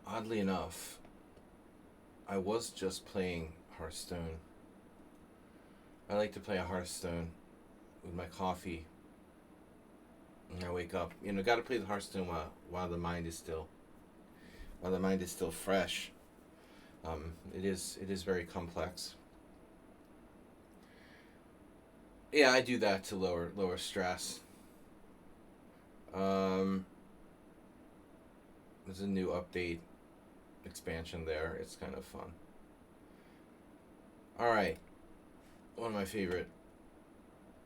Oddly enough, I was just playing Hearthstone. I like to play a Hearthstone with my coffee. And I wake up. Got to play the Hearthstone while the mind is still fresh. It is very complex. Yeah, I do that to lower stress. There's a new update expansion there. It's kind of fun. All right, one of my favorite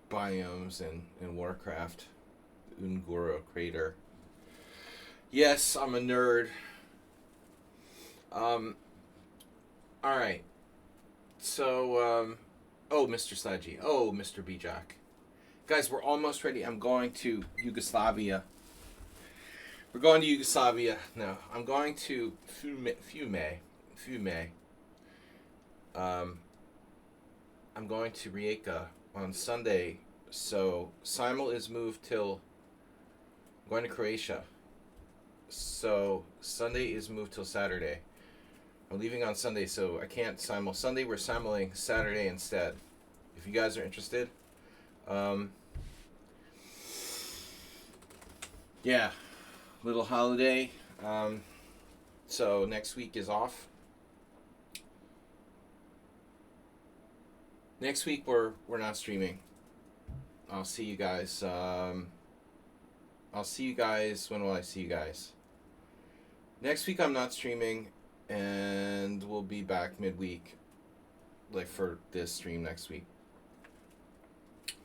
biomes in Warcraft, the Ungoro crater. Yes, I'm a nerd. All right. So, oh, Mr. Sledgy. Oh, Mr. Bijak. Guys, we're almost ready. I'm going to Yugoslavia. We're going to Yugoslavia. No, I'm going to Fiume. I'm going to Rijeka on Sunday. So Simul is moved till... I'm going to Croatia. So Sunday is moved till Saturday. I'm leaving on Sunday, so I can't simul. Sunday we're simuling Saturday instead. If you guys are interested. Yeah. Little holiday. So next week is off. Next week we're not streaming. I'll see you guys. I'll see you guys. When will I see you guys? Next week I'm not streaming, and we'll be back midweek, like for this stream next week.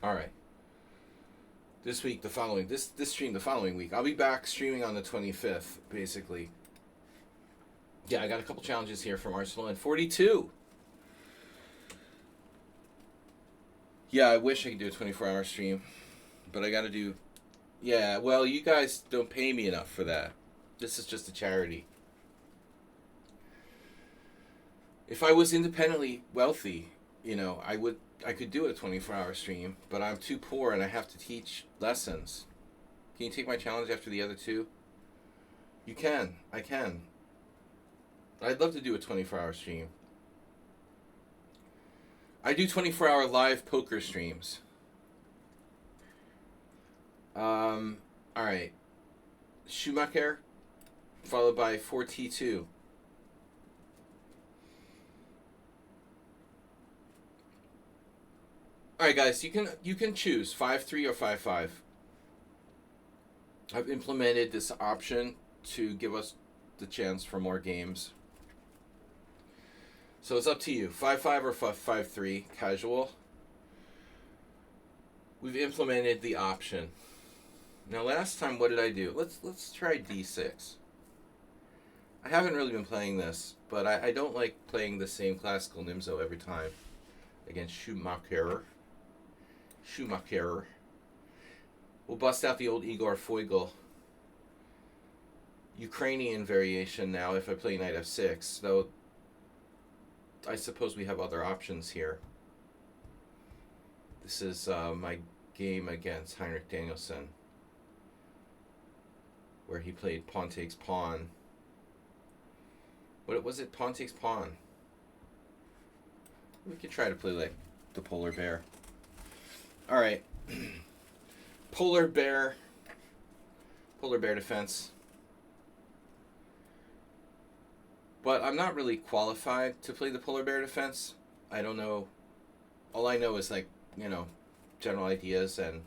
All right. This week, this stream the following week. I'll be back streaming on the 25th, basically. Yeah, I got a couple challenges here from Arsenal and 42. Yeah, I wish I could do a 24-hour stream, but I got to do... Yeah, well, you guys don't pay me enough for that. This is just a charity. If I was independently wealthy, I could do a 24-hour stream, but I'm too poor and I have to teach lessons. Can you take my challenge after the other two? You can. I can. I'd love to do a 24-hour stream. I do 24-hour live poker streams. All right. Schumacher, followed by 4T2. All right, guys. You can choose 5-3 or 5-5. I've implemented this option to give us the chance for more games. So it's up to you. 5-5 or 5-3, casual. We've implemented the option. Now, last time, what did I do? Let's try D6. I haven't really been playing this, but I don't like playing the same classical Nimzo every time against Schumacher. We'll bust out the old Igor Foigl Ukrainian variation now if I play knight f6, though I suppose we have other options here. This is my game against Heinrich Danielson, where he played pawn takes pawn. What was it? Pawn takes pawn. We could try to play like the polar bear. All right. Polar bear defense. But I'm not really qualified to play the polar bear defense. I don't know. All I know is general ideas and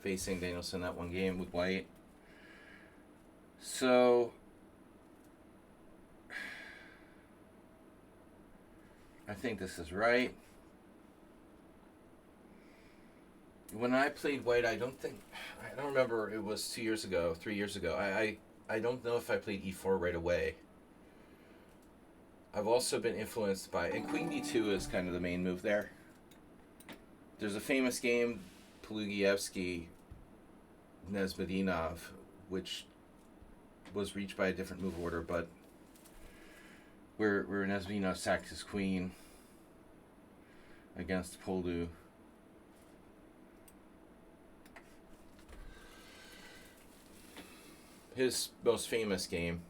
facing Danielson that one game with white. So I think this is right. When I played white, I don't remember, it was 3 years ago. I don't know if I played e4 right away. I've also been influenced by, and queen d2 is kind of the main move there. There's a famous game, Pelugievsky Nesmedinov, which was reached by a different move order, but where Nesmedinov sacked his queen against Polu. His most famous game,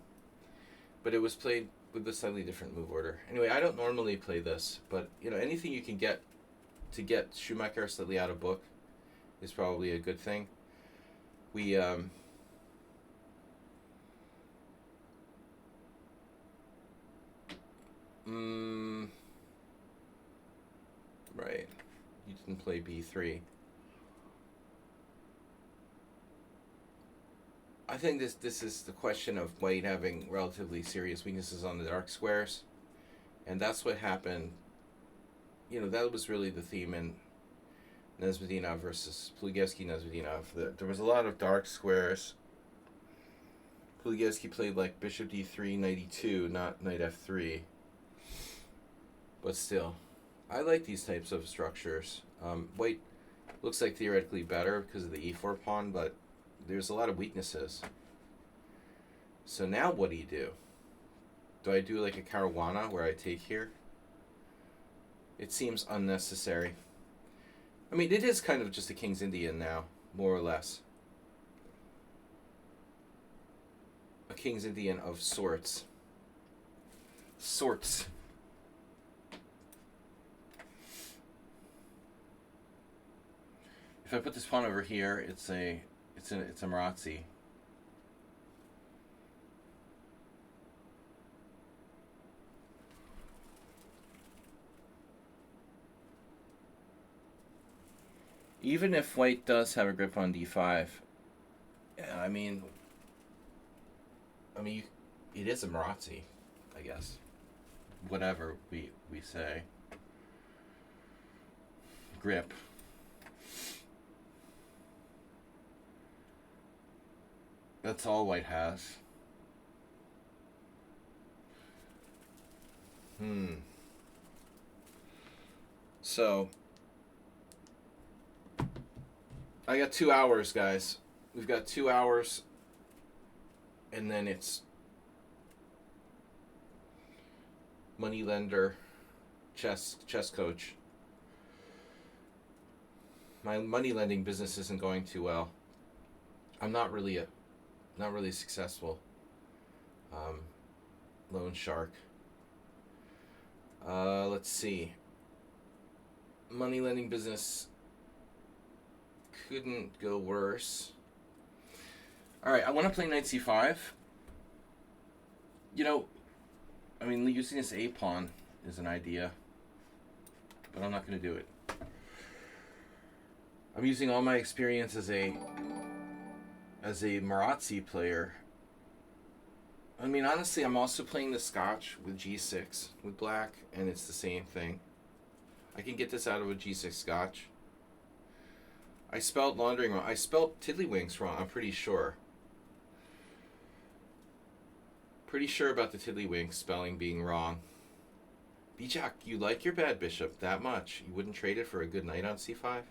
but it was played with a slightly different move order. Anyway, I don't normally play this, but you know, anything you can get to get Schumacher slightly out of book is probably a good thing. We right. You didn't play B3. I think this is the question of White having relatively serious weaknesses on the dark squares, and that's what happened. You know, that was really the theme in Nesmedinov versus Plugievsky-Nesmedinov. There was a lot of dark squares. Plugievsky played like bishop d3, knight e2, not knight f3. But still, I like these types of structures. White looks like theoretically better because of the e4 pawn, but there's a lot of weaknesses. So now what do you do? Do I do like a Caruana where I take here? It seems unnecessary. I mean, it is kind of just a King's Indian now, more or less. A King's Indian of sorts. Sorts. If I put this pawn over here, it's a Marazzi. Even if White does have a grip on d5, I mean, it is a Marazzi, I guess. Whatever we say. Grip. That's all White has. So, I got 2 hours, guys. We've got 2 hours, and then it's moneylender, chess coach. My money lending business isn't going too well. I'm not really successful. Loan shark. Let's see. Money lending business couldn't go worse. All right, I want to play knight c5. You know, I mean, using this a pawn is an idea, but I'm not going to do it. I'm using all my experience as a Marazzi player. I mean, honestly, I'm also playing the Scotch with g6 with black, and it's the same thing. I can get this out of a g6 Scotch. I spelled laundering wrong. I spelled tiddlywinks wrong, I'm pretty sure. Pretty sure about the tiddlywinks spelling being wrong. Bijak, you like your bad bishop that much? You wouldn't trade it for a good knight on c5?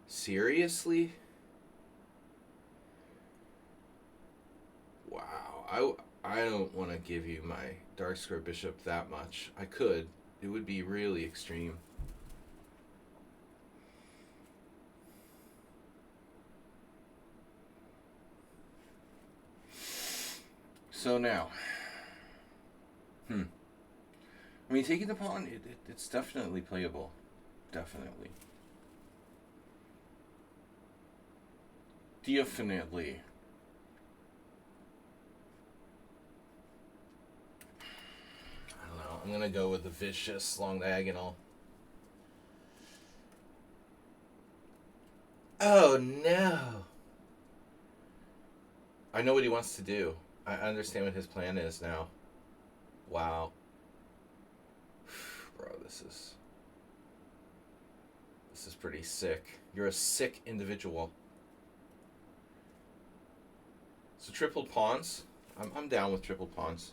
Seriously? Wow. I don't want to give you my dark square bishop that much. I could. It would be really extreme. So now, I mean, taking the pawn, it's definitely playable. Definitely. Definitely. I don't know. I'm going to go with the vicious long diagonal. Oh, no. I know what he wants to do. I understand what his plan is now. Wow. Bro, this is pretty sick. You're a sick individual. So tripled pawns? I'm down with tripled pawns.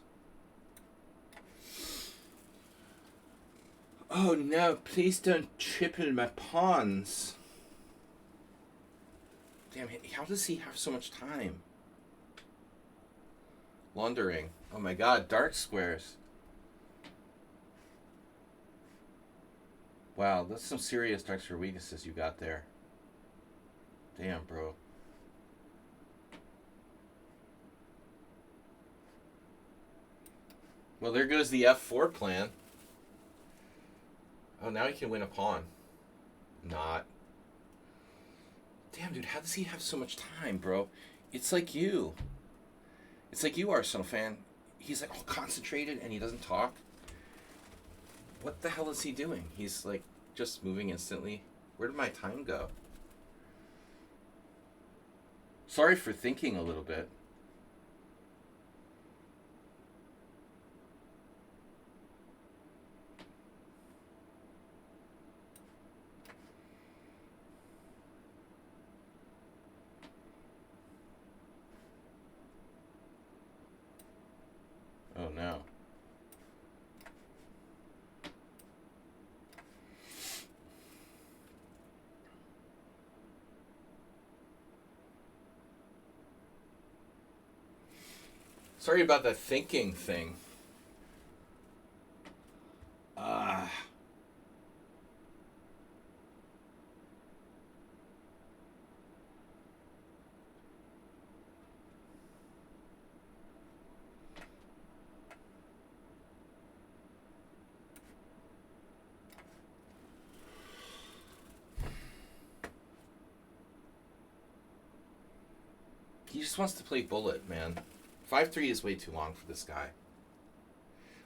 Oh no, please don't triple my pawns. Damn, how does he have so much time? Laundering. Oh my god, dark squares. Wow, that's some serious extra weaknesses you got there. Damn, bro. Well, there goes the F4 plan. Oh, now he can win a pawn. Not. Damn, dude, how does he have so much time, bro? It's like you. It's like you, Arsenal fan. He's like all concentrated and he doesn't talk. What the hell is he doing? He's like just moving instantly. Where did my time go? Sorry for thinking a little bit. Oh no. Sorry about the thinking thing. Ah. He just wants to play bullet, man. 5-3 is way too long for this guy.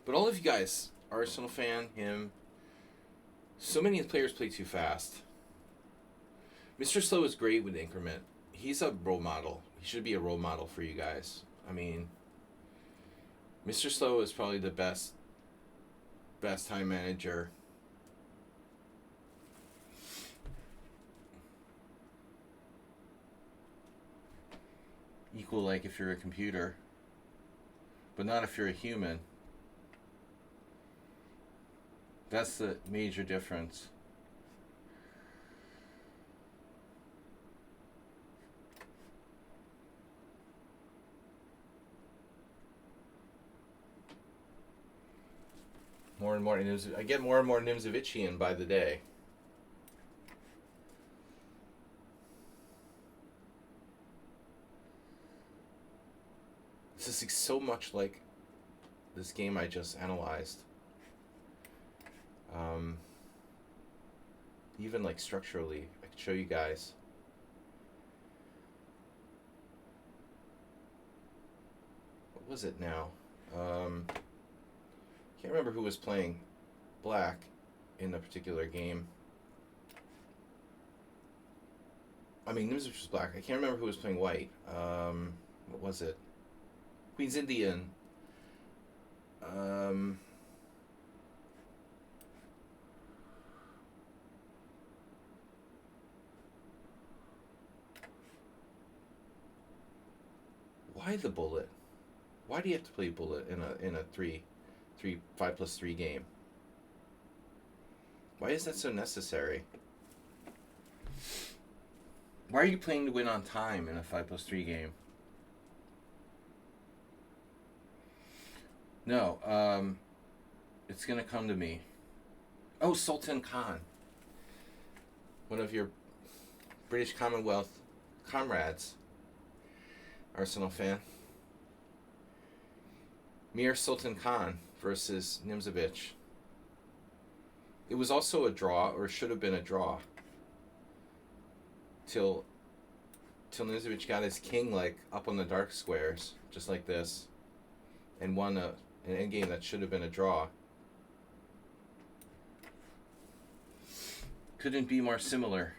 But all of you guys, Arsenal fan, him, so many players play too fast. Mr. Slow is great with increment. He's a role model. He should be a role model for you guys. I mean, Mr. Slow is probably the best time manager. Equal like if you're a computer, but not if you're a human. That's the major difference. More and more, I get more and more Nimzovichian by the day. This is so much like this game I just analyzed. Even like structurally, I could show you guys. What was it now? Can't remember who was playing black in a particular game. I mean, Nimzovich was black. I can't remember who was playing white. What was it? Queen's Indian. Why the bullet? Why do you have to play bullet in a 5+3 game? Why is that so necessary? Why are you playing to win on time in a 5+3 game? No, it's gonna come to me. Oh, Sultan Khan. One of your British Commonwealth comrades. Arsenal fan. Mir Sultan Khan versus Nimzovich. It was also a draw, or should have been a draw. Till Nimzovich got his king like up on the dark squares, just like this, and won an endgame that should have been a draw. Couldn't be more similar.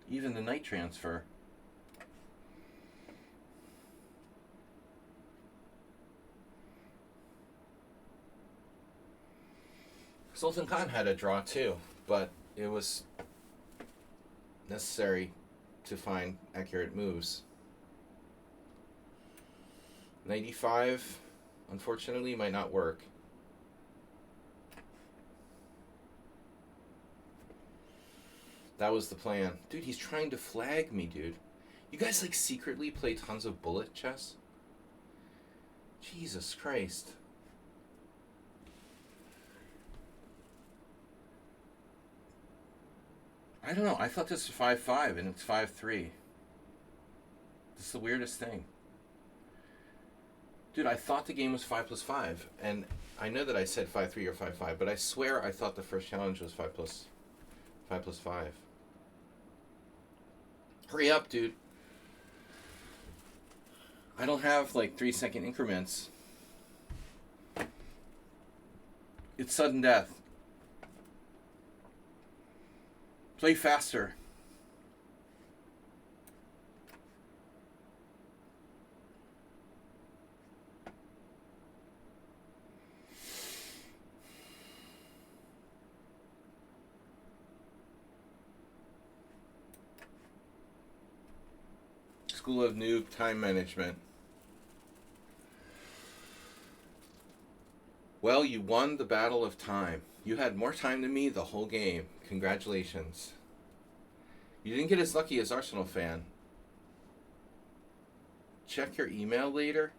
Even the knight transfer. Sultan Khan had a draw too, but it was necessary to find accurate moves. 95, unfortunately, might not work. That was the plan. Dude, he's trying to flag me, dude. You guys, like, secretly play tons of bullet chess? Jesus Christ. I don't know. I thought this was 5-5 and it's 5-3. This is the weirdest thing. Dude, I thought the game was 5 plus 5. And I know that I said 5-3 or 5-5, but I swear I thought the first challenge was 5 plus 5. Hurry up, dude. I don't have like 3-second increments. It's sudden death. Play faster. School of Noob Time Management. Well, you won the battle of time. You had more time than me the whole game. Congratulations. You didn't get as lucky as Arsenal fan. Check your email later.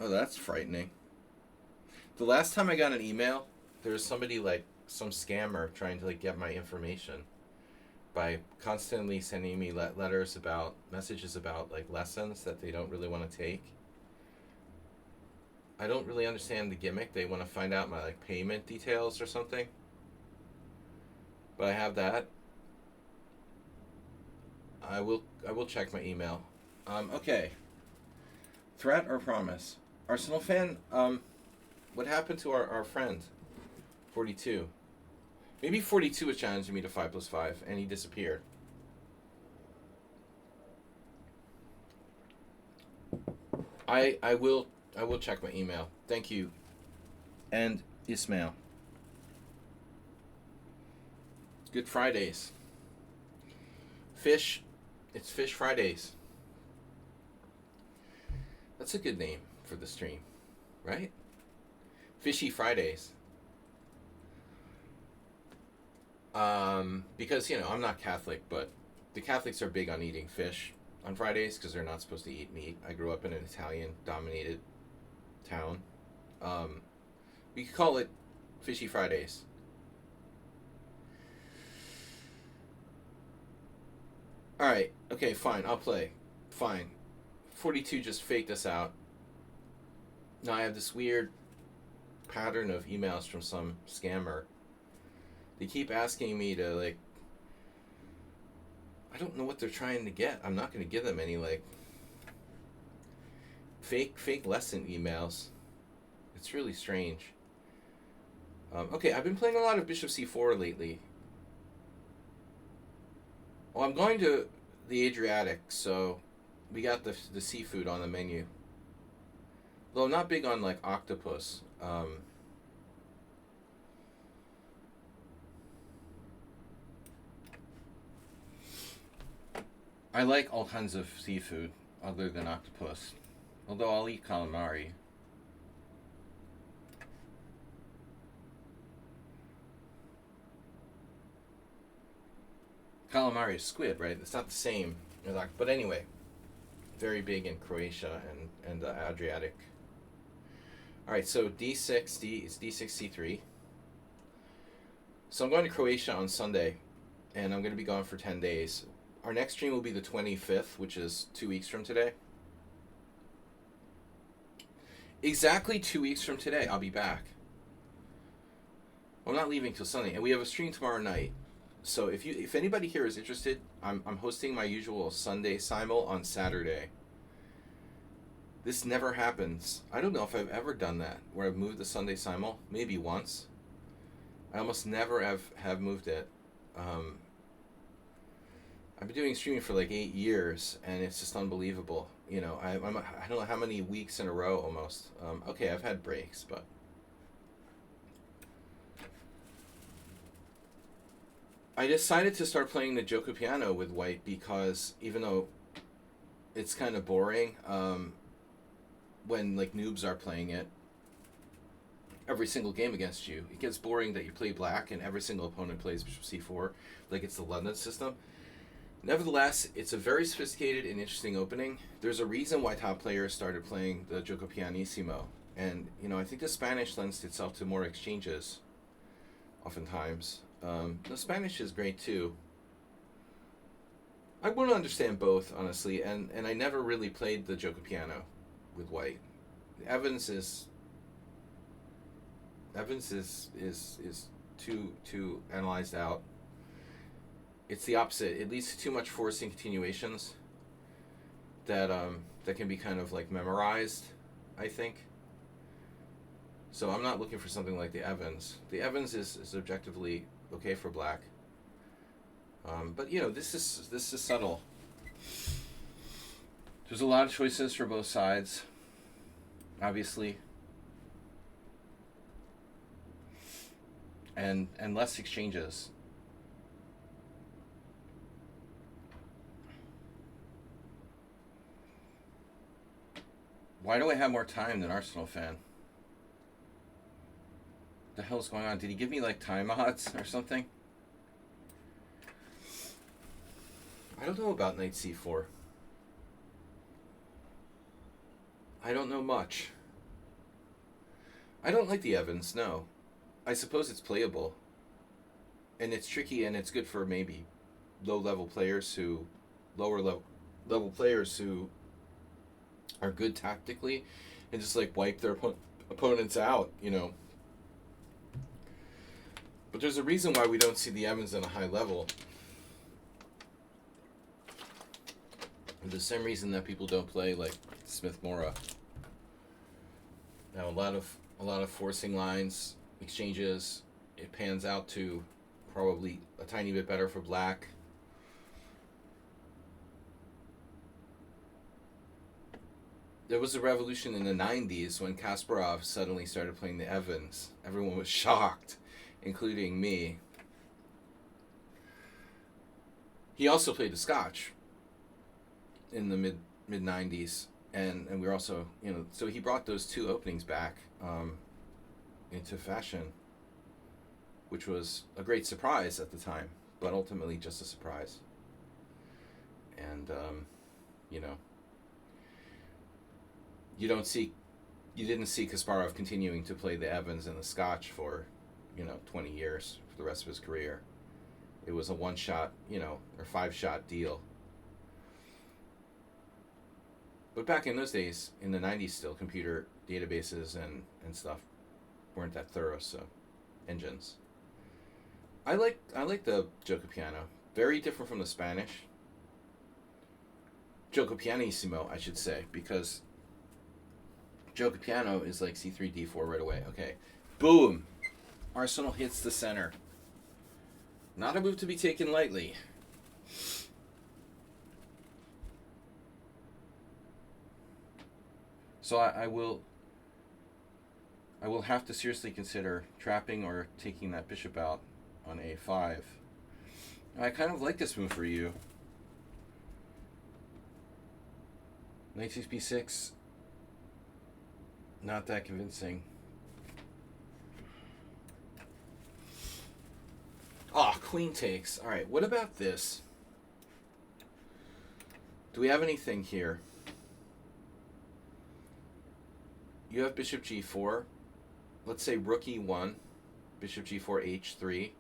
Oh, that's frightening. The last time I got an email, there was somebody like some scammer trying to like get my information by constantly sending me messages about like lessons that they don't really want to take. I don't really understand the gimmick. They want to find out my like payment details or something. But I have that. I will check my email. Okay. Threat or promise? Arsenal fan, what happened to our friend? 42. Maybe 42 was challenging me to 5 plus 5 and he disappeared. I will check my email. Thank you. And Ismail. Good Fridays. Fish. It's Fish Fridays. That's a good name for the stream, right? Fishy Fridays. Because, you know, I'm not Catholic, but the Catholics are big on eating fish on Fridays because they're not supposed to eat meat. I grew up in an Italian-dominated town. We could call it Fishy Fridays. Alright, okay, fine, I'll play. Fine. 42 just faked us out. Now I have this weird pattern of emails from some scammer. They keep asking me to, like... I don't know what they're trying to get. I'm not going to give them any, like... Fake lesson emails. It's really strange. Okay, I've been playing a lot of Bishop C4 lately. Well, I'm going to the Adriatic, so we got the seafood on the menu. Though I'm not big on, like, octopus. I like all kinds of seafood other than octopus. Although I'll eat calamari. Calamari is squid, right? It's not the same. But anyway, very big in Croatia and the Adriatic. Alright, so D6, it's D6, C3. So I'm going to Croatia on Sunday, and I'm going to be gone for 10 days. Our next stream will be the 25th, which is 2 weeks from today. Exactly 2 weeks from today, I'll be back. I'm not leaving till Sunday, and we have a stream tomorrow night. So if anybody here is interested, I'm hosting my usual Sunday simul on Saturday. This never happens. I don't know if I've ever done that, where I've moved the Sunday simul. Maybe once. I almost never have moved it. I've been doing streaming for like 8 years, and it's just unbelievable. You know, I don't know how many weeks in a row almost. Okay, I've had breaks, but... I decided to start playing the Joko piano with White because even though it's kind of boring when like noobs are playing it every single game against you, it gets boring that you play black and every single opponent plays Bishop C4 like it's the London system. Nevertheless, it's a very sophisticated and interesting opening. There's a reason why top players started playing the Gioco Pianissimo. And, you know, I think the Spanish lends itself to more exchanges, oftentimes. The Spanish is great, too. I want to understand both, honestly, and I never really played the Gioco Piano with white. Evans is too analyzed out. It's the opposite. It leads to too much forcing continuations that can be kind of like memorized, I think. So I'm not looking for something like the Evans. The Evans is objectively okay for black. But you know, this is subtle. There's a lot of choices for both sides, obviously. And less exchanges. Why do I have more time than Arsenal fan? What the hell's going on? Did he give me like time odds or something? I don't know about knight c4. I don't know much. I don't like the Evans, no. I suppose it's playable. And it's tricky, and it's good for maybe lower level players who are good tactically and just like wipe their opponents out, you know. But there's a reason why we don't see the Evans on a high level. And the same reason that people don't play like Smith Mora. Now a lot of forcing lines, exchanges, it pans out to probably a tiny bit better for black. There was a revolution in the 90s when Kasparov suddenly started playing the Evans. Everyone was shocked, including me. He also played the Scotch in the mid 90s, and we were also, you know, so he brought those two openings back into fashion, which was a great surprise at the time, but ultimately just a surprise. And you know, you didn't see Kasparov continuing to play the Evans and the Scotch for, you know, 20 years for the rest of his career. It was a one-shot, you know, or 5-shot deal. But back in those days, in the 90s still, computer databases and stuff weren't that thorough, so engines. I like the Gioco Piano. Very different from the Spanish. Gioco Pianissimo, I should say, because Gioco Piano is like c3, d4 right away. Okay. Boom! Arsenal hits the center. Not a move to be taken lightly. So I will have to seriously consider trapping or taking that bishop out on a5. I kind of like this move for you. Knight takes b6. Not that convincing. Ah, queen takes. All right, what about this? Do we have anything here? You have bishop g4. Let's say rook e1, bishop g4, h3.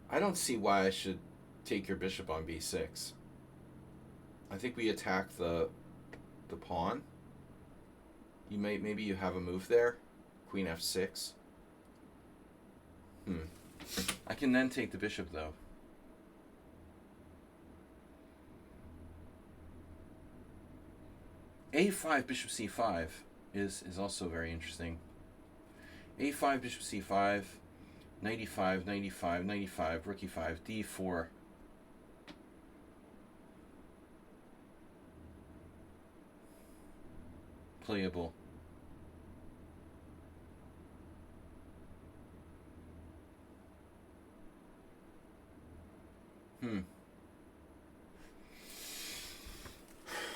I don't see why I should take your bishop on b6. I think we attack the pawn. Maybe you have a move there. Queen f6. I can then take the bishop though. a5 bishop c5 is also very interesting. a5 bishop c5, knight e5, knight e5, knight e5, rook e5, d4. Playable.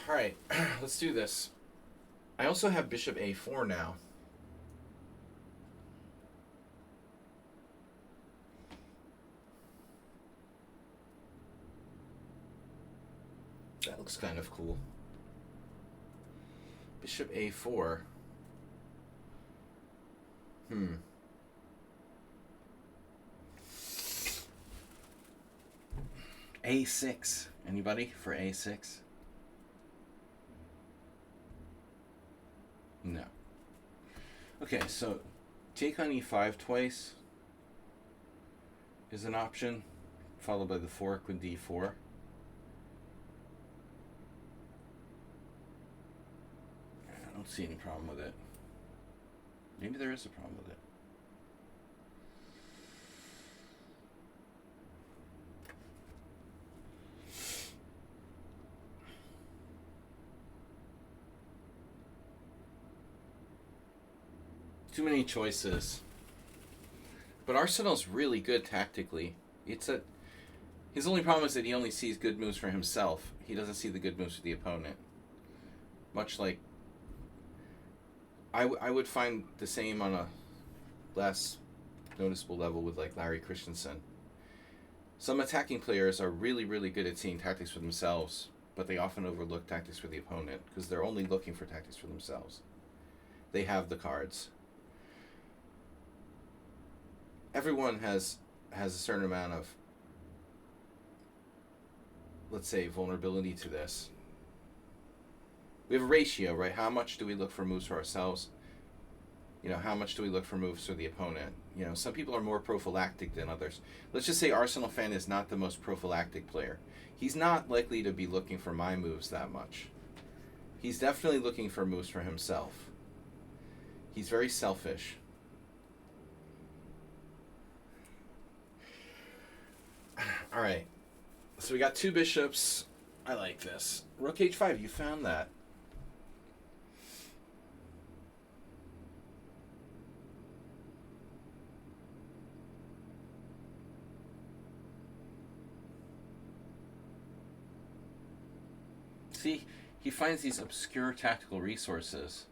Alright, let's do this. I also have bishop a4 now. looks kind of cool. Bishop a4. a6. Anybody for a6? No. Okay, so take on e5 twice is an option, followed by the fork with d4. I don't see any problem with it. Maybe there is a problem with it. Too many choices. But Arsenal's really good tactically. His only problem is that he only sees good moves for himself. He doesn't see the good moves for the opponent. Much like I would find the same on a less noticeable level with like Larry Christensen. Some attacking players are really, really good at seeing tactics for themselves, but they often overlook tactics for the opponent because they're only looking for tactics for themselves. They have the cards. Everyone has a certain amount of, let's say, vulnerability to this. We have a ratio, right? How much do we look for moves for ourselves? You know, how much do we look for moves for the opponent? You know, some people are more prophylactic than others. Let's just say Arsenal fan is not the most prophylactic player. He's not likely to be looking for my moves that much. He's definitely looking for moves for himself. He's very selfish. All right, so we got two bishops. I like this. Rook h5, you found that. See, he finds these obscure tactical resources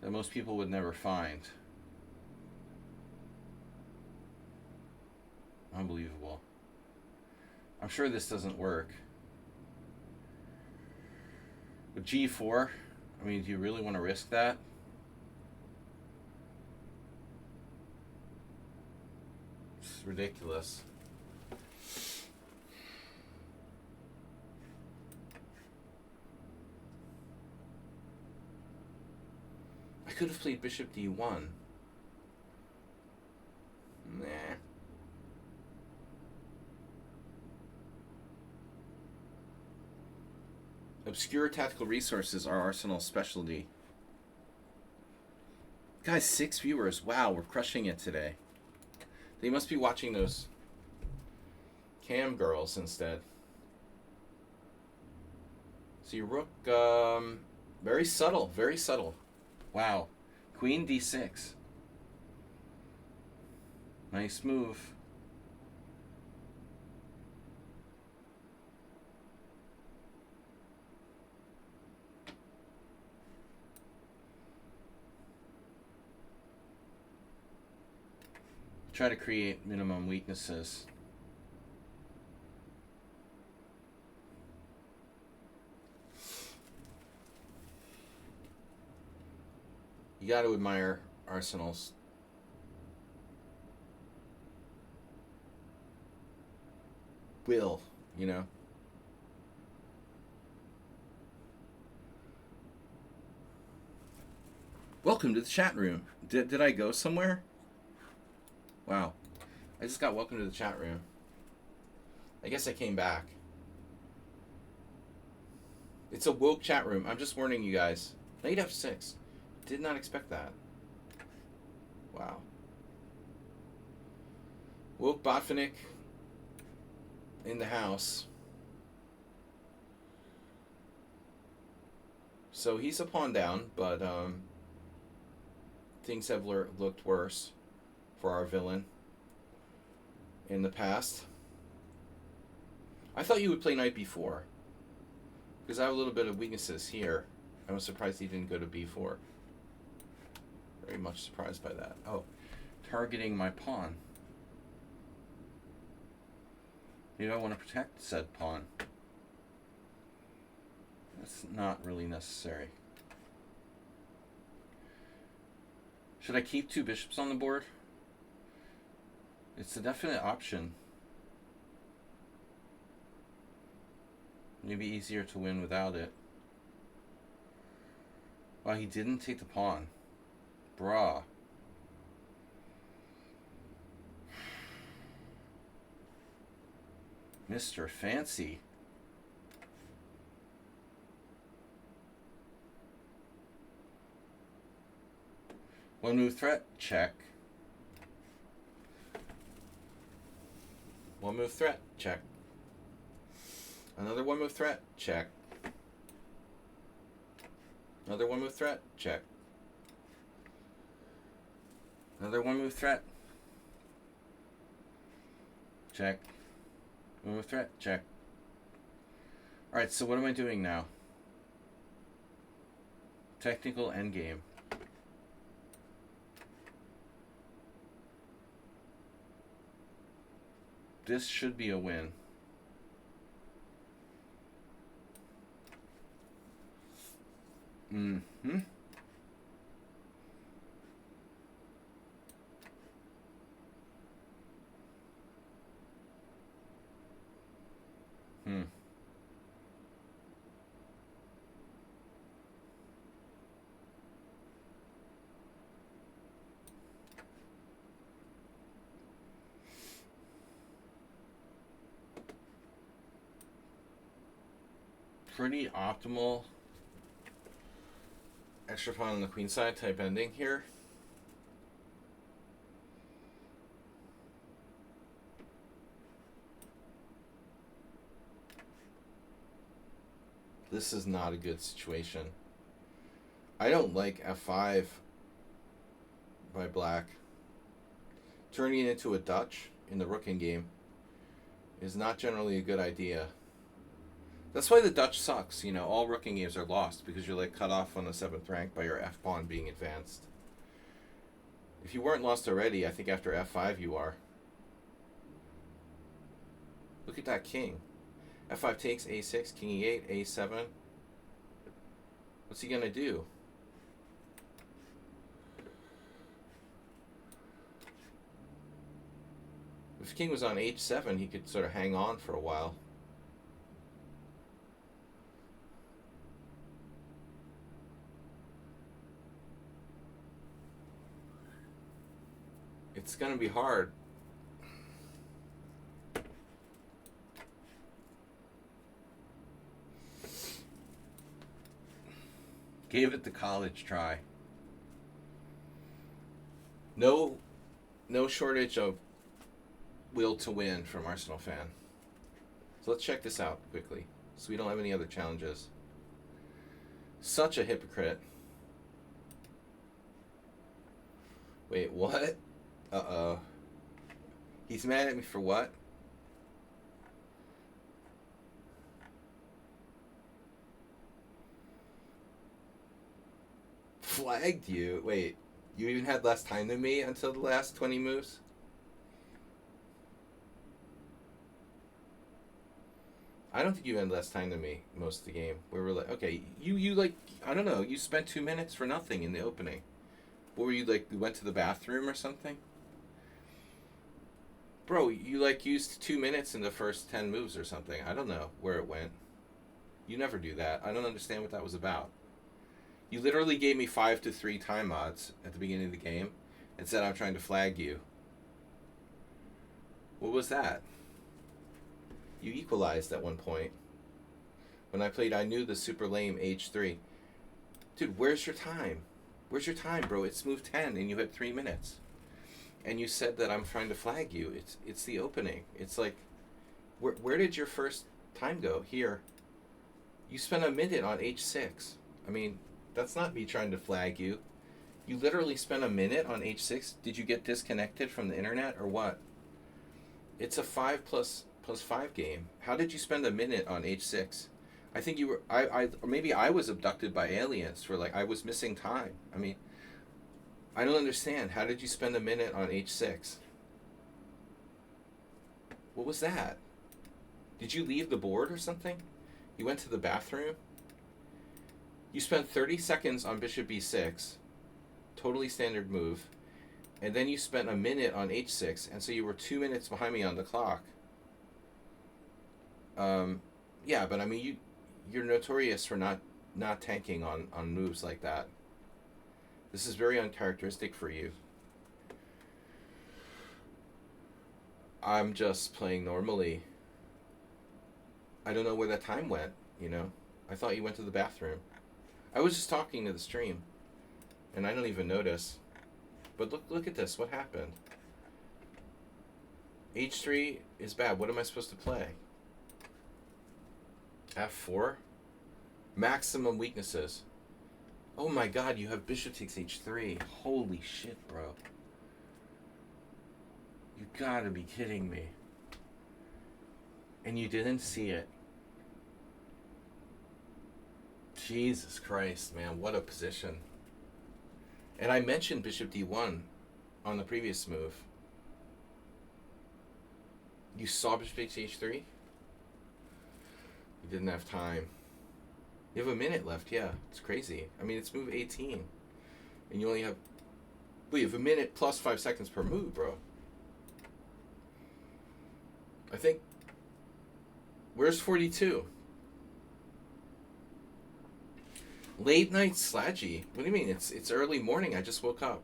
that most people would never find. Unbelievable. I'm sure this doesn't work. With g4, I mean, do you really want to risk that? It's ridiculous. I could have played bishop d1. Nah. Obscure tactical resources are Arsenal's specialty. Guys, 6 viewers. Wow, we're crushing it today. They must be watching those cam girls instead. See, rook, very subtle, very subtle. Wow. Queen d6. Nice move. Try to create minimum weaknesses. You got to admire Arsenal's will, you know. Welcome to the chat room. Did I go somewhere? Wow. I just got welcome to the chat room. I guess I came back. It's a woke chat room. I'm just warning you guys. Knight f6. Did not expect that. Wow. Woke Botvinnik in the house. So he's a pawn down, but things have looked worse for our villain in the past. I thought you would play knight b4 because I have a little bit of weaknesses here. I was surprised he didn't go to b4. Very much surprised by that. Oh, targeting my pawn. You don't want to protect said pawn. That's not really necessary. Should I keep 2 bishops on the board? It's a definite option. Maybe easier to win without it. Wow, he didn't take the pawn. Bruh. Mr. Fancy. One move threat, check. One move threat, check. Another one move threat, check. Another one move threat, check. Another one move threat. Check. One move threat, check. Alright, so what am I doing now? Technical endgame. This should be a win. Mm-hmm. Pretty optimal extra pawn on the queen side type ending here. This is not a good situation. I don't like f5 by black. Turning it into a Dutch in the rook game is not generally a good idea. That's why the Dutch sucks. You know, all rooking games are lost because you're like cut off on the 7th rank by your f-pawn being advanced. If you weren't lost already, I think after f5 you are. Look at that king. f5 takes, a6, king e8, a7. What's he gonna do? If the king was on h7, he could sort of hang on for a while. It's gonna be hard. Gave it the college try. No shortage of will to win from Arsenal fan. So let's check this out quickly, so we don't have any other challenges. Such a hypocrite. Wait, what? Uh-oh. He's mad at me for what? Flagged you? Wait, you even had less time than me until the last 20 moves? I don't think you had less time than me most of the game. We were like, okay, you like, I don't know, you spent 2 minutes for nothing in the opening. What were you like, you went to the bathroom or something? Bro, you like used 2 minutes in the first 10 moves or something. I don't know where it went. You never do that. I don't understand what that was about. You literally gave me 5-3 time odds at the beginning of the game and said I'm trying to flag you. What was that? You equalized at one point. When I played, I knew the super lame h3. Dude, where's your time? Where's your time, bro? It's move 10 and you had 3 minutes. And you said that I'm trying to flag you. It's the opening. It's like, where did your first time go? Here. You spent a minute on h6. I mean, that's not me trying to flag you. You literally spent a minute on h6. Did you get disconnected from the internet or what? It's a 5 plus 5 game. How did you spend a minute on h6? I think you were, or maybe I was abducted by aliens for like, I was missing time. I mean, I don't understand. How did you spend a minute on h6? What was that? Did you leave the board or something? You went to the bathroom? You spent 30 seconds on bishop b6, totally standard move, and then you spent a minute on h6, and so you were 2 minutes behind me on the clock. Yeah, but I mean, you're notorious for not tanking on moves like that. This is very uncharacteristic for you. I'm just playing normally. I don't know where the time went, you know? I thought you went to the bathroom. I was just talking to the stream, and I don't even notice. But look at this. What happened? H3 is bad. What am I supposed to play? F4? Maximum weaknesses. Oh my god, you have bishop takes h3. Holy shit, bro. You gotta be kidding me. And you didn't see it. Jesus Christ, man, what a position. And I mentioned bishop d1 on the previous move. You saw bishop takes h3? You didn't have time. You have a minute left, yeah. It's crazy. I mean, it's move 18. And you only have... Well, you have a minute plus 5 seconds per move, bro. I think... Where's 42? Late night sludgy? What do you mean? It's early morning. I just woke up.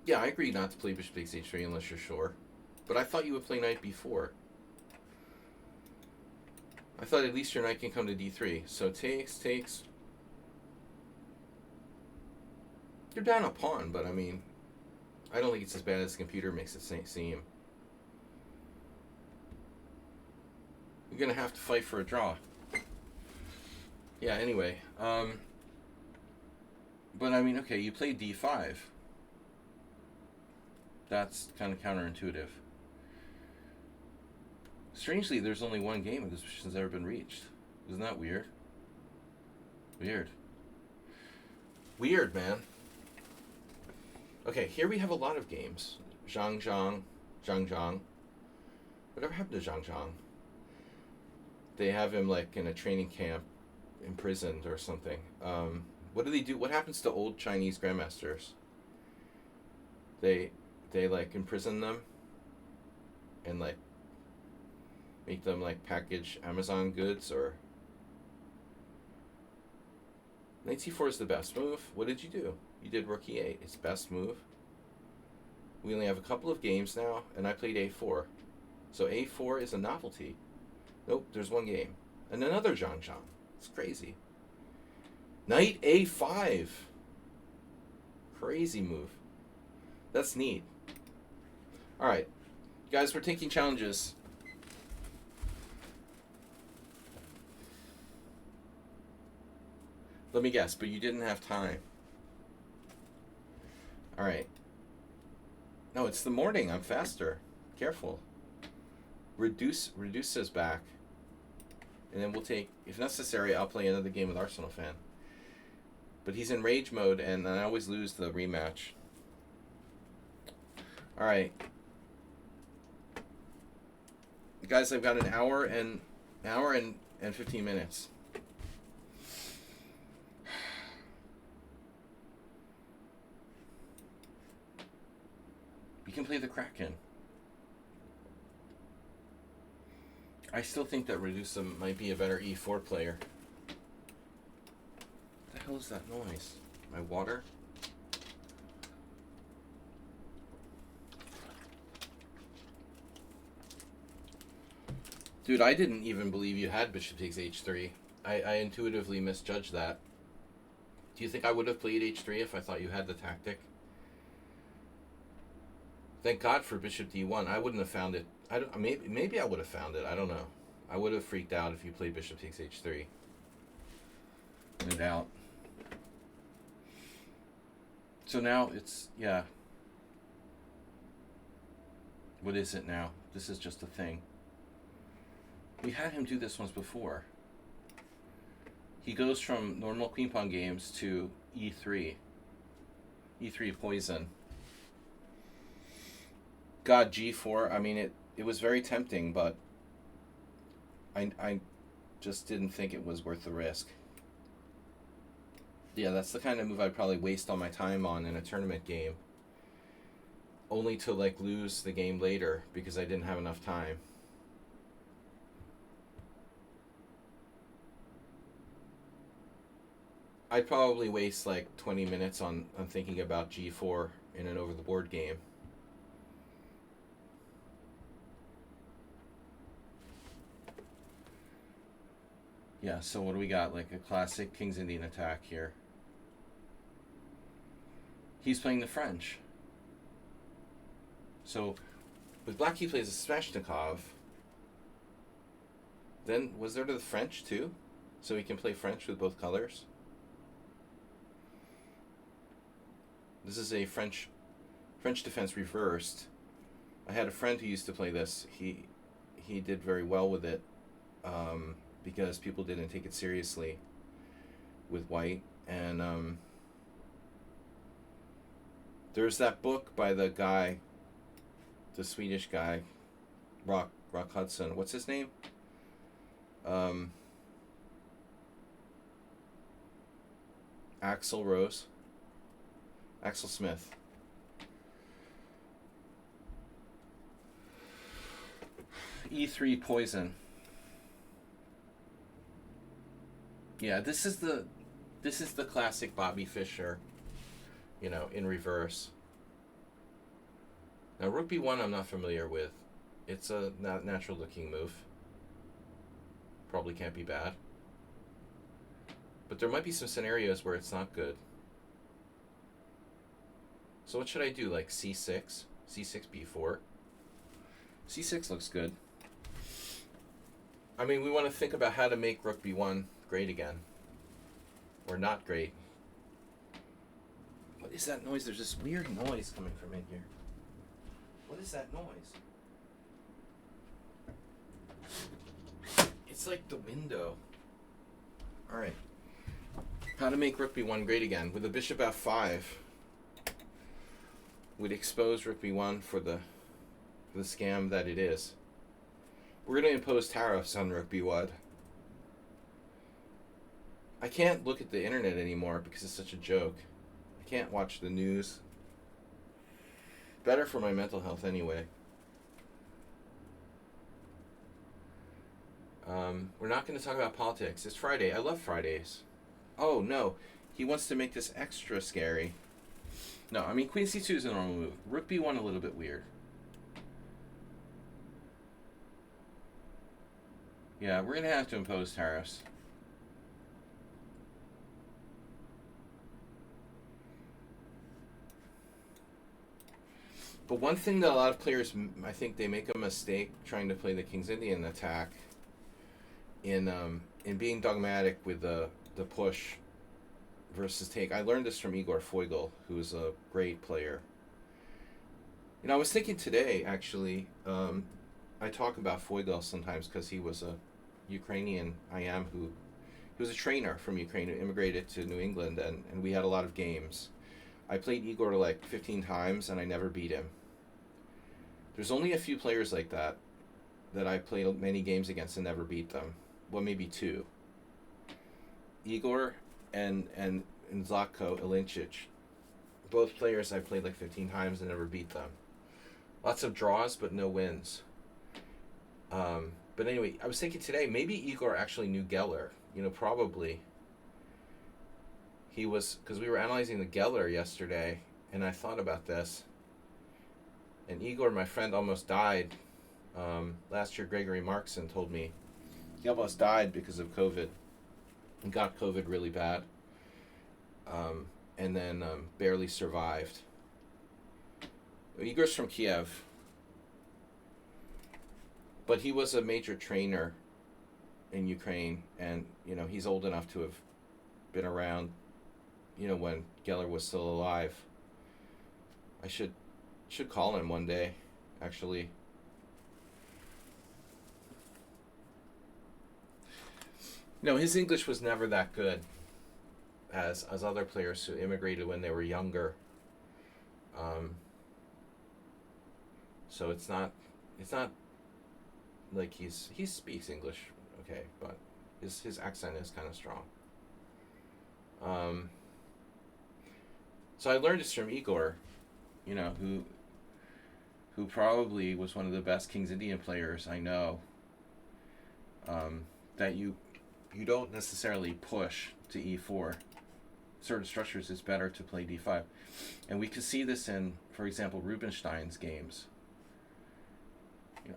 Yeah, I agree not to play bishop takes h3 unless you're sure. But I thought you would play knight b4. I thought at least your knight can come to d3. So takes. You're down a pawn, but I mean, I don't think it's as bad as the computer makes it seem. You're going to have to fight for a draw. Yeah, anyway. But I mean, okay, you played d5. That's kind of counterintuitive. Strangely, there's only one game of this position that's ever been reached. Isn't that weird? Weird, man. Okay, here we have a lot of games. Zhang. Whatever happened to Zhang? They have him like in a training camp, imprisoned or something. What do they do? What happens to old Chinese grandmasters? They like imprison them and like make them like package Amazon goods, or knight c4 is the best move. What did you do? You did rook e8. It's best move. We only have a couple of games now, and I played a4. So a4 is a novelty. Nope, there's one game. And another Zhang. It's crazy. Knight a5. Crazy move. That's neat. Alright. Guys, we're taking challenges. Let me guess, but you didn't have time. Alright. No, it's the morning. I'm faster. Careful. Reduce says back. And then we'll take, if necessary, I'll play another game with Arsenal fan. But he's in rage mode, and I always lose the rematch. Alright. Guys, I've got an hour and 15 minutes. You can play the Kraken. I still think that Redusa might be a better e4 player. What the hell is that noise? My water? Dude, I didn't even believe you had bishop takes h3. I intuitively misjudged that. Do you think I would have played h3 if I thought you had the tactic? Thank God for bishop d1. I wouldn't have found it. Maybe I would have found it. I don't know. I would have freaked out if you played bishop takes h3. No doubt. So now it's, yeah. What is it now? This is just a thing. We had him do this once before. He goes from normal queen pawn games to e3. e3 poison. God, g4. I mean, it was very tempting, but I just didn't think it was worth the risk. Yeah, that's the kind of move I'd probably waste all my time on in a tournament game, only to like lose the game later because I didn't have enough time. I'd probably waste like 20 minutes on thinking about g4 in an over the board game. Yeah, so what do we got? Like a classic King's Indian attack here. He's playing the French. So with black he plays a Sveshnikov. Then was there to the French too? So he can play French with both colors? This is a French defense reversed. I had a friend who used to play this. He did very well with it because people didn't take it seriously with white. And there's that book by the guy, the Swedish guy, Rock Hudson. What's his name? Axel Smith. E3 poison. Yeah, this is the classic Bobby Fischer, in reverse. Now Rook B1 I'm not familiar with. It's a natural looking move. Probably can't be bad. But there might be some scenarios where it's not good. So what should I do? Like C6? C6, B4? C6 looks good. I mean, we want to think about how to make Rook B1 great again. Or not great. What is that noise? There's this weird noise coming from in here. What is that noise? It's like the window. Alright. How to make Rook B1 great again. With the bishop F5, we'd expose Rook B1 for the scam that it is. We're going to impose tariffs on Rook B1. I can't look at the internet anymore because it's such a joke. I can't watch the news. Better for my mental health anyway. We're not going to talk about politics. It's Friday. I love Fridays. Oh, no. He wants to make this extra scary. No, I mean, Queen C2 is a normal move. Rook B1 a little bit weird. Yeah, we're going to have to impose tariffs. But one thing that a lot of players, I think they make a mistake trying to play the King's Indian attack in being dogmatic with the push versus take. I learned this from Igor Foigl, who's a great player. I was thinking today, actually, I talk about Foigl sometimes because he was a Ukrainian who was a trainer from Ukraine who immigrated to New England, and we had a lot of games. I played Igor like 15 times, and I never beat him. There's only a few players like that I played many games against and never beat them. Well, maybe two. Igor and Zlatko Ilinčić. Both players I played like 15 times and never beat them. Lots of draws, but no wins. But anyway, I was thinking today, maybe Igor actually knew Geller. Probably. He was, because we were analyzing the Geller yesterday, and I thought about this. And Igor, my friend, almost died. Last year, Gregory Markson told me he almost died because of COVID. He got COVID really bad. And then barely survived. Igor's from Kiev. But he was a major trainer in Ukraine, and he's old enough to have been around when Geller was still alive. I should call him one day, actually. His English was never that good as other players who immigrated when they were younger. So it's not like he speaks English, okay, but His accent is kind of strong. So I learned this from Igor, you know, who probably was one of the best King's Indian players I know. That you don't necessarily push to e4. Certain structures it's better to play d5, and we could see this in, for example, Rubinstein's games.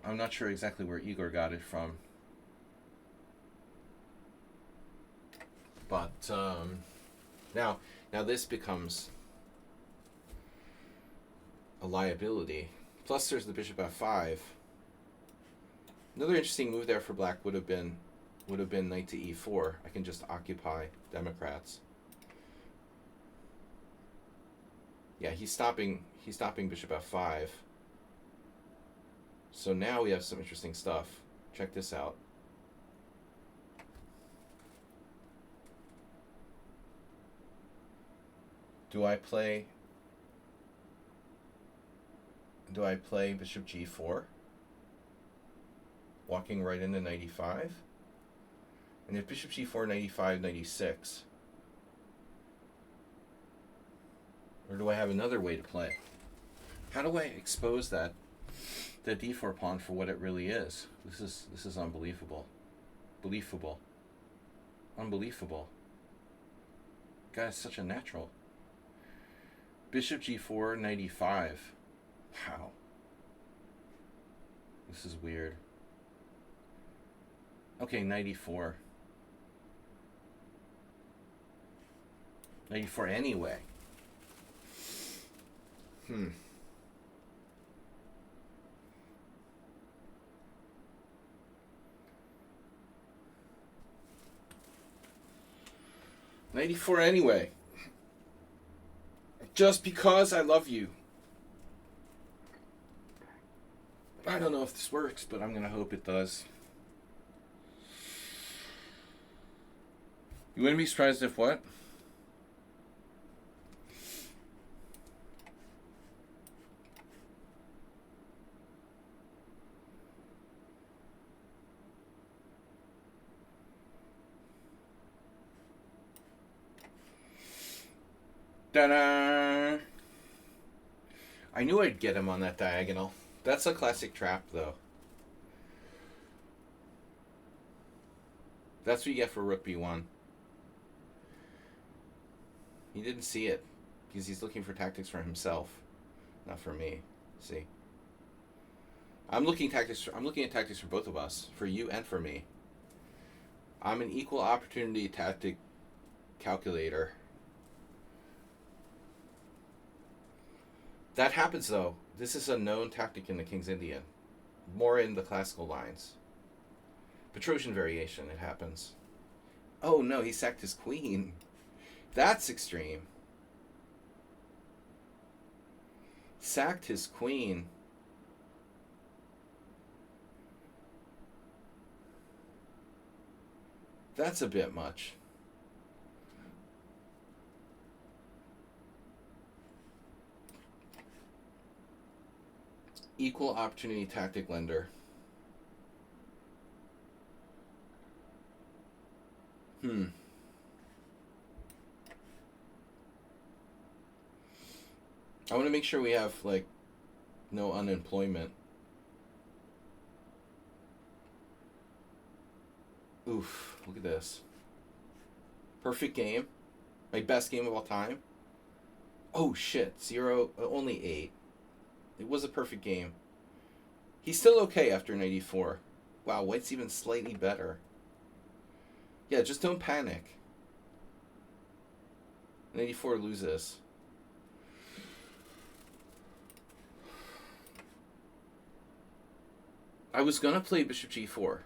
I'm not sure exactly where Igor got it from, but now this becomes a liability. Plus, there's the bishop f5. Another interesting move there for black would have been knight to e4. I can just occupy Democrats. Yeah, he's stopping bishop f5. So now we have some interesting stuff. Check this out. Do I play bishop g4? Walking right into knight e5? And if bishop g4, knight e5, knight e6? Or do I have another way to play? How do I expose the d4 pawn for what it really is? This is unbelievable. Unbelievable. Guy's such a natural. Bishop g4, knight e5. Wow. This is weird. Okay, knight e4. Knight e4 anyway. Knight e4 anyway. Just because I love you. I don't know if this works, but I'm going to hope it does. You wouldn't be surprised if what? Ta-da! I knew I'd get him on that diagonal. That's a classic trap, though. That's what you get for rook b1. He didn't see it because he's looking for tactics for himself, not for me. See, I'm looking at tactics for both of us, for you and for me. I'm an equal opportunity tactic calculator. That happens, though. This is a known tactic in the King's Indian. More in the classical lines. Petrosian variation, it happens. Oh, no, he sacked his queen. That's extreme. Sacked his queen. That's a bit much. Equal opportunity tactic lender. I want to make sure we have, like, no unemployment. Oof, look at this. Perfect game. My best game of all time. Oh, shit. Only 8. It was a perfect game. He's still okay after knight e4. Wow, white's even slightly better. Yeah, just don't panic. Knight e4 loses. I was going to play bishop g4.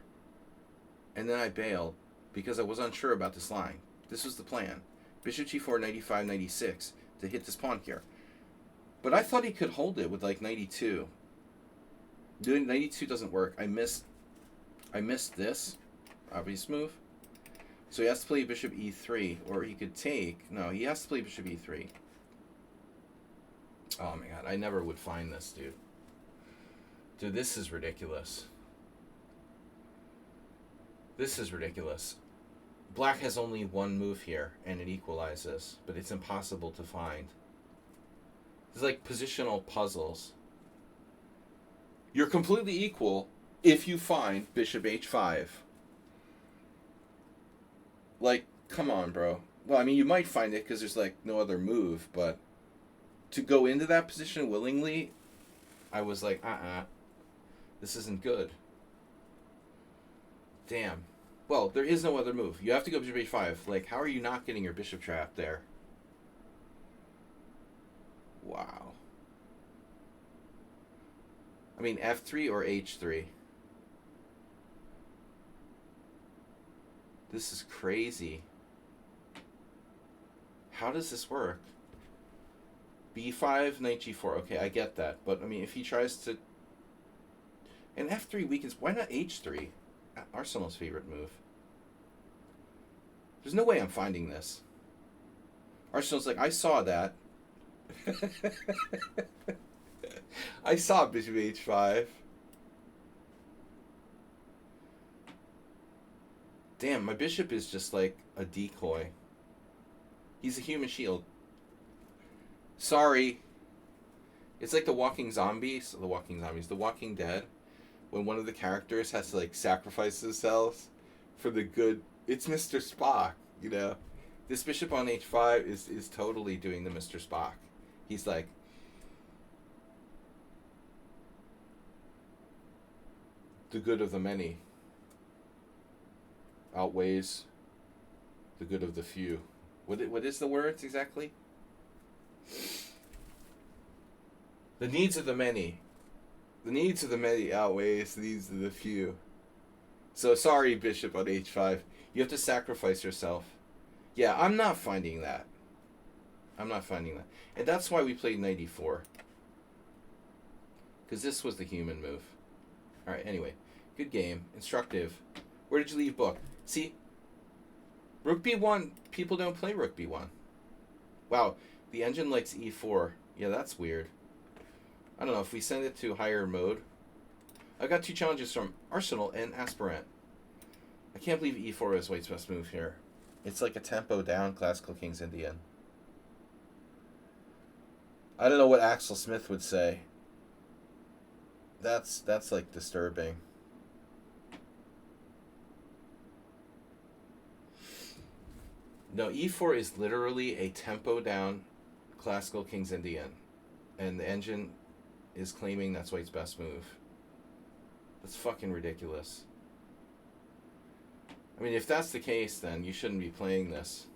And then I bailed because I was unsure about this line. This was the plan. Bishop g4, knight e5, knight e6 to hit this pawn here. But I thought he could hold it with like knight e2. Doing knight e2 doesn't work. I missed this obvious move. So he has to play bishop e3, or he could take. No, he has to play bishop e3. Oh my god, I never would find this, dude. Dude, this is ridiculous. This is ridiculous. Black has only one move here, and it equalizes, but it's impossible to find. It's like positional puzzles. You're completely equal if you find bishop h5. Like, come on, bro. Well, I mean, you might find it because there's, like, no other move, but to go into that position willingly, I was like, this isn't good. Damn. Well, there is no other move. You have to go bishop h5. Like, how are you not getting your bishop trap there? Wow. I mean, f3 or h3. This is crazy. How does this work? b5, knight g4. Okay, I get that. But, I mean, if he tries to... And f3 weakens... Why not h3? Arsenal's favorite move. There's no way I'm finding this. Arsenal's like, I saw that. I saw bishop h5. Damn, my bishop is just like a decoy. He's a human shield. Sorry. It's like the Walking Zombies. The Walking Dead. When one of the characters has to, like, sacrifice themselves for the good. It's Mr. Spock, you know. This bishop on h5 is totally doing the Mr. Spock. He's like, the good of the many outweighs the good of the few. What is the words exactly? The needs of the many. The needs of the many outweighs the needs of the few. So sorry, bishop on h5. You have to sacrifice yourself. Yeah, I'm not finding that. I'm not finding that. And that's why we played knight e4. Because this was the human move. Alright, anyway. Good game. Instructive. Where did you leave book? See? Rook b1. People don't play rook b1. Wow. The engine likes e4. Yeah, that's weird. I don't know. If we send it to higher mode. I got 2 challenges from Arsenal and Aspirant. I can't believe e4 is White's best move here. It's like a tempo down classical King's Indian. I don't know what Axel Smith would say. That's like disturbing. No, e4 is literally a tempo down classical King's Indian. And the engine is claiming that's White's best move. That's fucking ridiculous. I mean, if that's the case, then you shouldn't be playing this.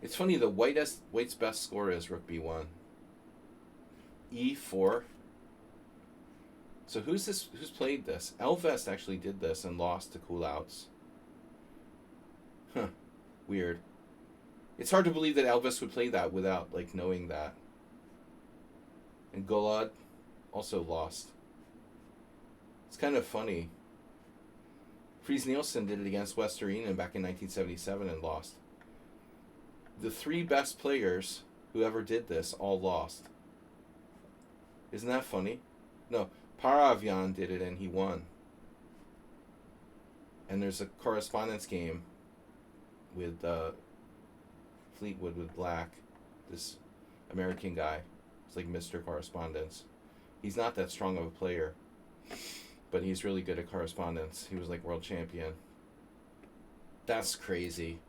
It's funny, the White's best score is rook b1. e4. So who's played this? Elvest actually did this and lost to Coolouts. Huh. Weird. It's hard to believe that Elvest would play that without, like, knowing that. And Golod also lost. It's kind of funny. Fries Nielsen did it against Westerinen back in 1977 and lost. The 3 best players who ever did this all lost. Isn't that funny? No, Paravian did it and he won. And there's a correspondence game with Fleetwood with Black, this American guy. It's like Mr. Correspondence. He's not that strong of a player, but he's really good at correspondence. He was like world champion. That's crazy.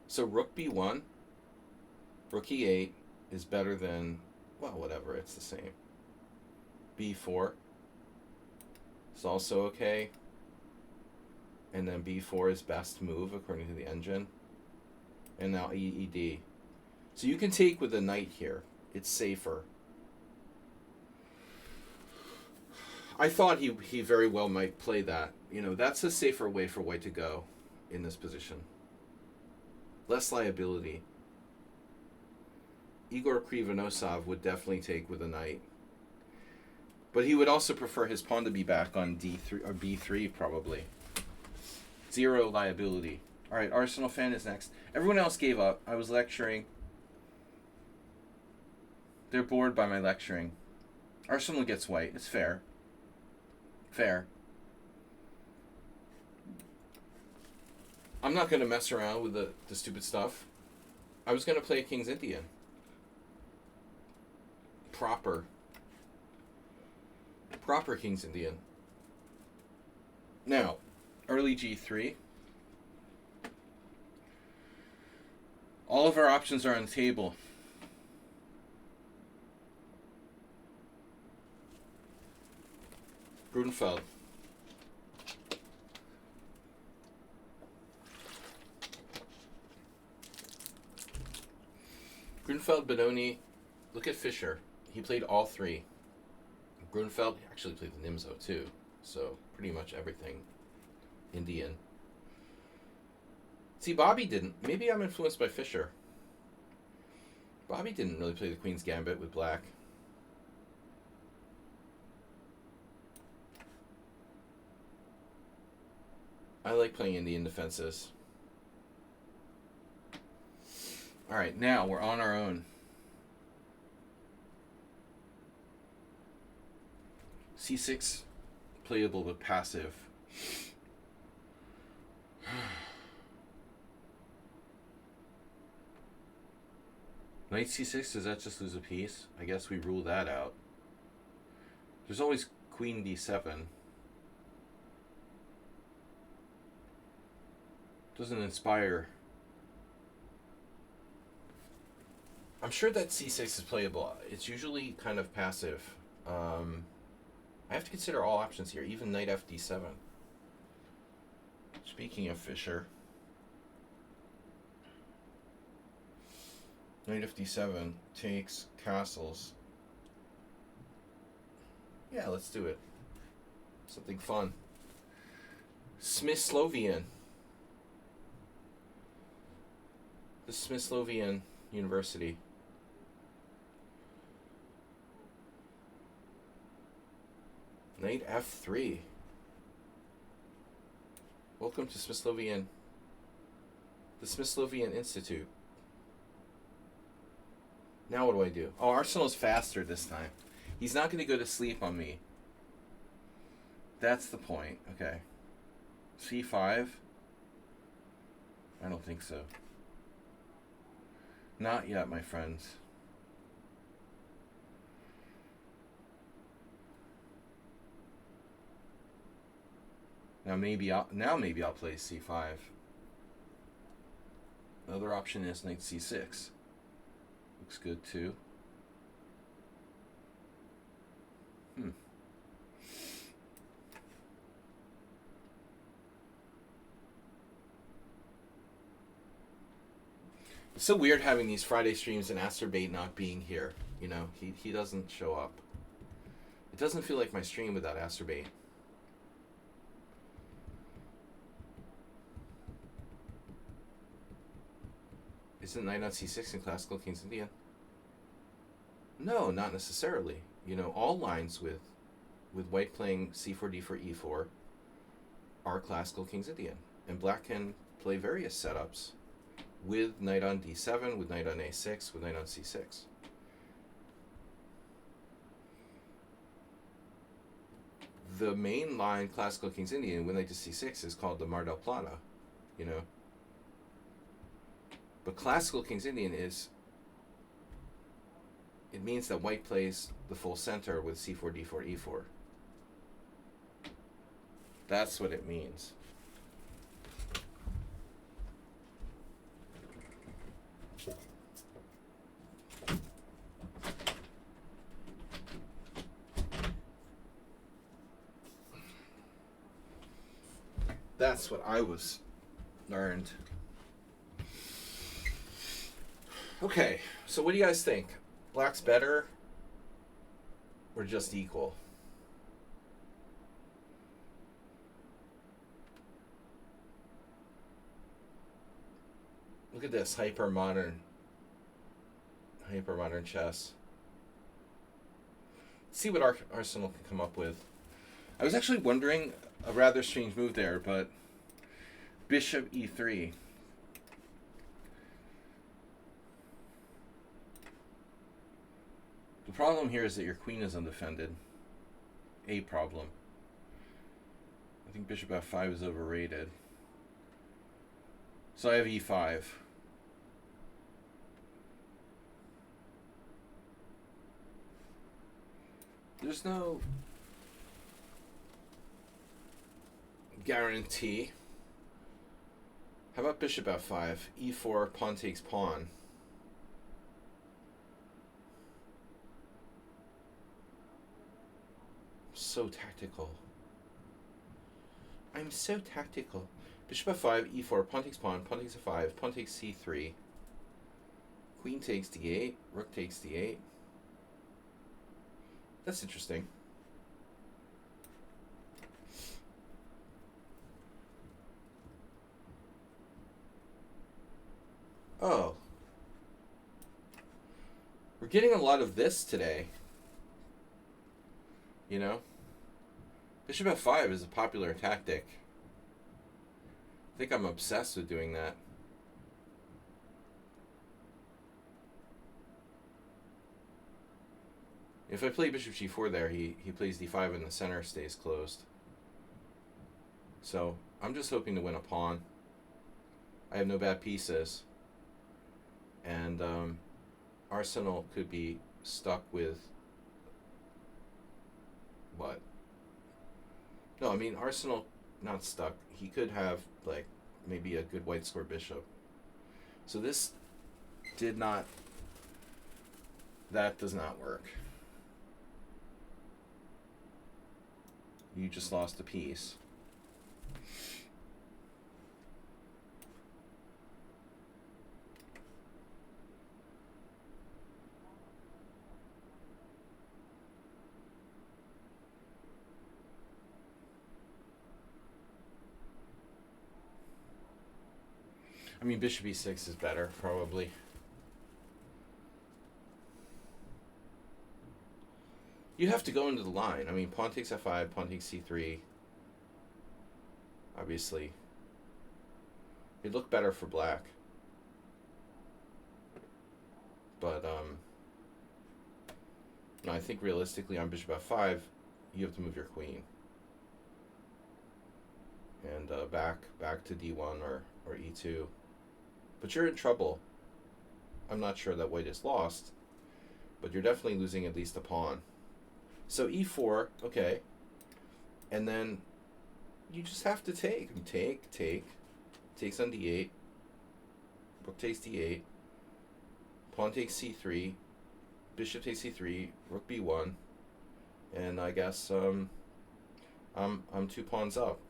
So rook b1, rook e8 is better than, well, whatever, it's the same. b4 is also okay. And then b4 is best move according to the engine. And now EED. So you can take with the knight here. It's safer. I thought he very well might play that. You know, that's a safer way for White to go in this position. Less liability. Igor Krivonosov would definitely take with a knight. But he would also prefer his pawn to be back on d3 or b3 probably. 0 liability. All right, Arsenal fan is next. Everyone else gave up. I was lecturing. They're bored by my lecturing. Arsenal gets White. It's fair. Fair. I'm not going to mess around with the stupid stuff. I was going to play King's Indian. Proper King's Indian. Now, early G3. All of our options are on the table. Grunfeld. Grunfeld, Benoni. Look at Fischer. He played all three. Grunfeld actually played the Nimzo too, so pretty much everything Indian. See, Bobby didn't. Maybe I'm influenced by Fischer. Bobby didn't really play the Queen's Gambit with black. I like playing Indian defenses. Alright, now we're on our own. C6, playable but passive. Knight C6, does that just lose a piece? I guess we rule that out. There's always Queen D7. Doesn't inspire. I'm sure that C6 is playable. It's usually kind of passive. I have to consider all options here, even Knight FD7. Speaking of Fischer, Knight FD7 takes castles. Yeah, let's do it. Something fun. Smith-Slovian. The Smith-Slovian University. Knight F3. Welcome to Smith-Slovian. The Smith-Slovian Institute. Now what do I do? Oh, Arsenal's faster this time. He's not going to go to sleep on me. That's the point. Okay. C5? I don't think so. Not yet, my friends. Now maybe I'll play C5. The other option is Knight C6. Looks good too. It's so weird having these Friday streams and Asterbait not being here. You know, he doesn't show up. It doesn't feel like my stream without Asterbait. Isn't Knight on C6 in classical King's Indian? No, not necessarily. You know, all lines with white playing C4, D4, E4 are classical King's Indian. And black can play various setups with Knight on D7, with Knight on A6, with Knight on C6. The main line classical King's Indian with Knight to C6 is called the Mar del Plata, you know. But classical King's Indian is, it means that white plays the full center with C4, D4, E4. That's what it means. That's what I was learned. Okay, so what do you guys think? Black's better or just equal? Look at this, hyper modern chess. Let's see what Arsenal can come up with. I was actually wondering a rather strange move there, but Bishop E3. The problem here is that your queen is undefended. A problem. I think Bishop F5 is overrated. So I have e5. There's no guarantee. How about bishop f5? e4, pawn takes pawn. So tactical. I'm so tactical. Bishop f5, e4, pawn takes pawn takes f5, pawn takes c3. Queen takes d8, rook takes d8. That's interesting. Oh. We're getting a lot of this today. You know? Bishop f5 is a popular tactic. I think I'm obsessed with doing that. If I play bishop g4 there, he plays d5 and the center stays closed. So I'm just hoping to win a pawn. I have no bad pieces. And Arsenal could be stuck with what? No, I mean Arsenal not stuck. He could have like maybe a good white square bishop. So this did not. That does not work. You just lost a piece. I mean, bishop e6 is better, probably. You have to go into the line. I mean, pawn takes f5, pawn takes c3. Obviously. It'd look better for black. But, no, I think realistically on bishop f5, you have to move your queen. And back to d1 or e2. But you're in trouble. I'm not sure that white is lost, but you're definitely losing at least a pawn. So e4, okay. And then you just have to take. Take. Takes on d8. Rook takes d8. Pawn takes c3. Bishop takes c3. Rook b1. And I guess I'm 2 pawns up.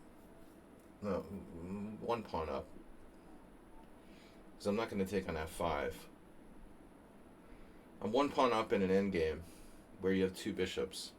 No, 1 pawn up. Because I'm not going to take on f5. I'm 1 pawn up in an endgame where you have 2 bishops.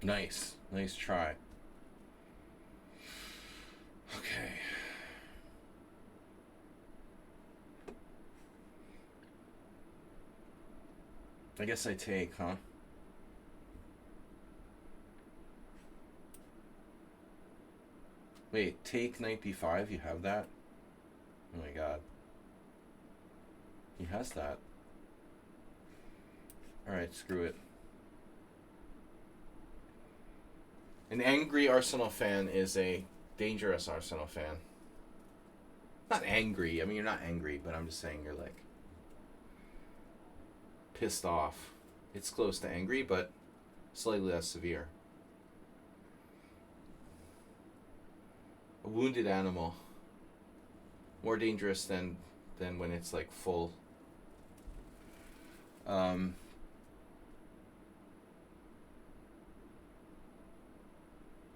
Nice try. Okay. I guess I take, huh? Wait, take knight b5? You have that? Oh my god. He has that. Alright, screw it. An angry Arsenal fan is a dangerous Arsenal fan. Not angry. I mean, you're not angry, but I'm just saying you're like pissed off. It's close to angry, but slightly less severe. A wounded animal. More dangerous than when it's like full.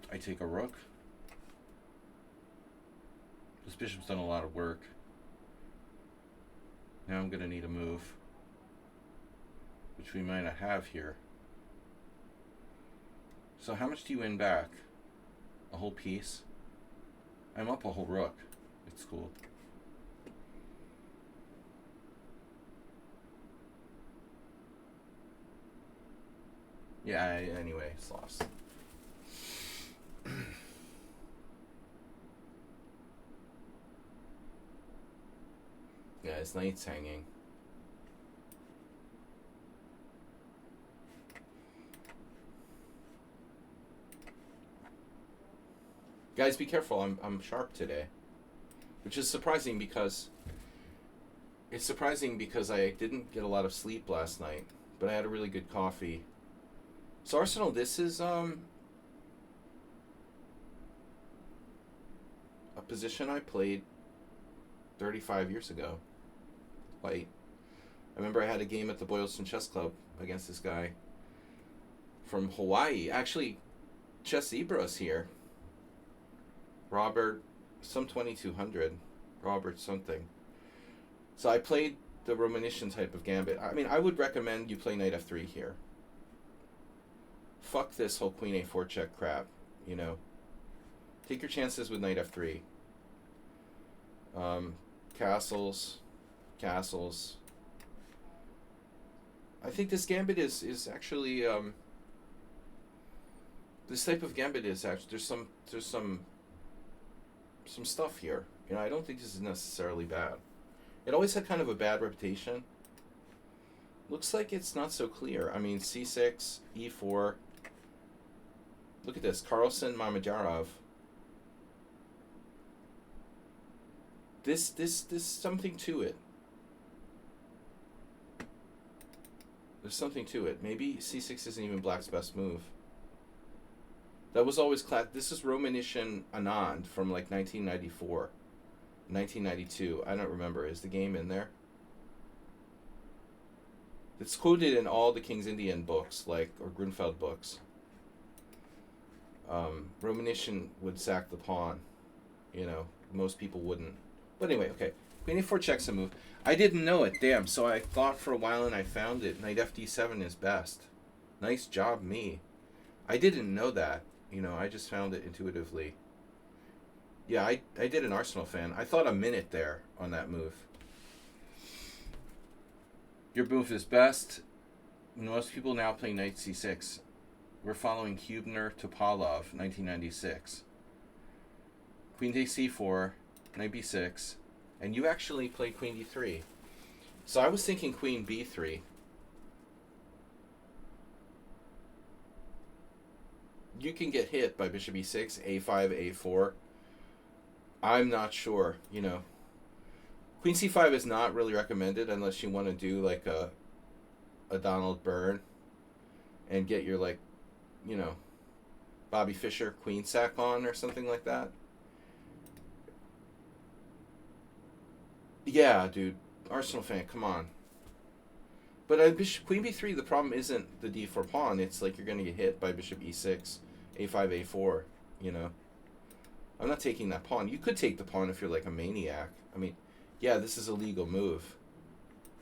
I take a rook. This bishop's done a lot of work. Now I'm going to need a move, which we might not have here. So how much do you win back? A whole piece? I'm up a whole rook. It's cool. Yeah, anyway, it's lost. Yeah, his knight's hanging. Guys, be careful. I'm sharp today, which is surprising because I didn't get a lot of sleep last night, but I had a really good coffee. So Arsenal, this is a position I played 35 years ago. Like, I remember I had a game at the Boylston Chess Club against this guy from Hawaii. Actually, Chess Zebra's here. Robert, some 2200. Robert something. So I played the Romanician type of gambit. I mean, I would recommend you play knight f3 here. Fuck this whole queen a4 check crap, you know. Take your chances with knight f3. Castles. I think this gambit is actually this type of gambit is actually there's some stuff here. You know, I don't think this is necessarily bad. It always had kind of a bad reputation. Looks like it's not so clear. I mean, c6, e4. Look at this, Carlsen, Mamedyarov. This something to it. There's something to it. Maybe c6 isn't even black's best move. That was always this is Romanician Anand from like 1994, 1992. I don't remember. Is the game in there? It's quoted in all the King's Indian books, or Grunfeld books. Romanician would sack the pawn. You know, most people wouldn't. But anyway, okay. Queen a4 checks a move. I didn't know it. Damn. So I thought for a while and I found it. Knight fd7 is best. Nice job, me. I didn't know that. You know, I just found it intuitively. Yeah, I did an Arsenal fan. I thought a minute there on that move. Your move is best. Most people now play knight c6. We're following Hubner Topalov, 1996. Queen takes c4, knight b6, and you actually played queen d3. So I was thinking queen b3. You can get hit by bishop e6, a5, a4. I'm not sure, you know. Queen c5 is not really recommended unless you want to do like a Donald Byrne and get your, like, you know, Bobby Fischer queen sack on or something like that. Yeah, dude. Arsenal fan, come on. But queen b3, the problem isn't the d4 pawn. It's like you're going to get hit by bishop e6, a5, a4, you know. I'm not taking that pawn. You could take the pawn if you're like a maniac. I mean, yeah, this is a legal move.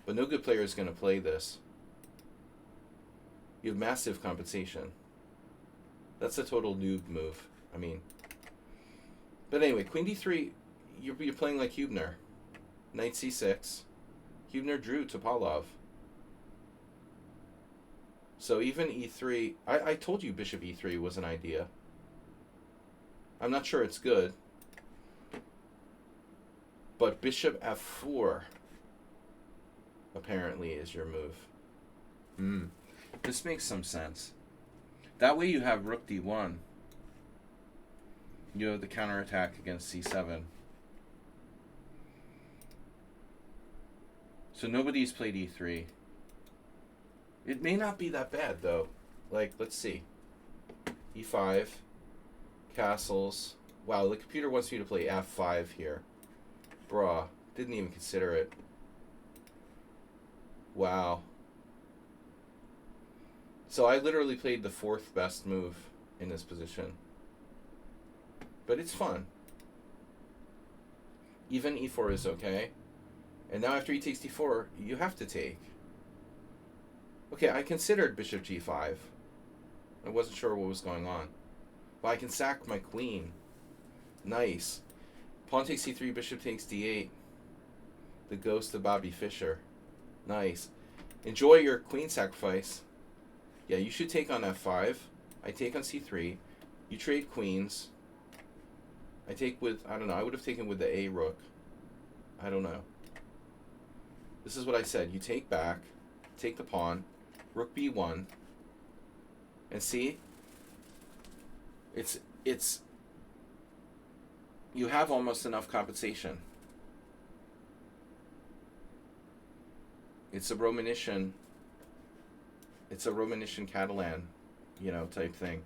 But no good player is going to play this. You have massive compensation. That's a total noob move. I mean. But anyway, queen d3, you're playing like Hubner. Knight c6. Hubner drew Topalov. So even e3, I told you bishop e3 was an idea. I'm not sure it's good. But bishop f4 apparently is your move. This makes some sense. That way you have rook d1. You have the counterattack against c7. So nobody's played e3. It may not be that bad, though. Like, let's see. e5. Castles. Wow, the computer wants me to play f5 here. Bruh. Didn't even consider it. Wow. So I literally played the fourth best move in this position. But it's fun. Even e4 is okay. And now after he takes d4, you have to take. Okay, I considered bishop g5. I wasn't sure what was going on. Well, I can sack my queen. Nice. Pawn takes c3, bishop takes d8. The ghost of Bobby Fischer. Nice. Enjoy your queen sacrifice. Yeah, you should take on f5. I take on c3. You trade queens. I take with, I don't know, I would have taken with the a rook. I don't know. This is what I said. You take back, take the pawn, rook b1, and see, it's you have almost enough compensation. It's a Romanician Catalan, you know, type thing,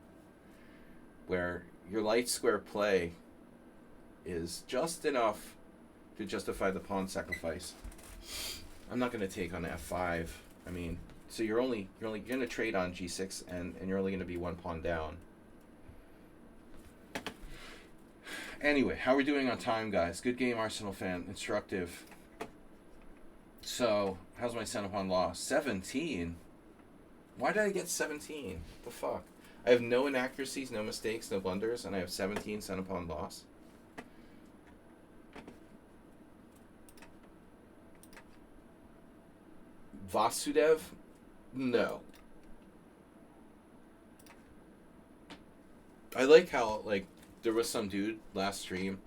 where your light square play is just enough to justify the pawn sacrifice. I'm not going to take on f5. I mean, so you're only going to trade on g6, and you're only going to be one pawn down. Anyway, how are we doing on time, guys? Good game, Arsenal fan. Instructive. So, how's my center pawn loss? 17? Why did I get 17? The fuck? I have no inaccuracies, no mistakes, no blunders, and I have 17 center pawn loss. Vasudev? No. I like how, like, there was some dude last stream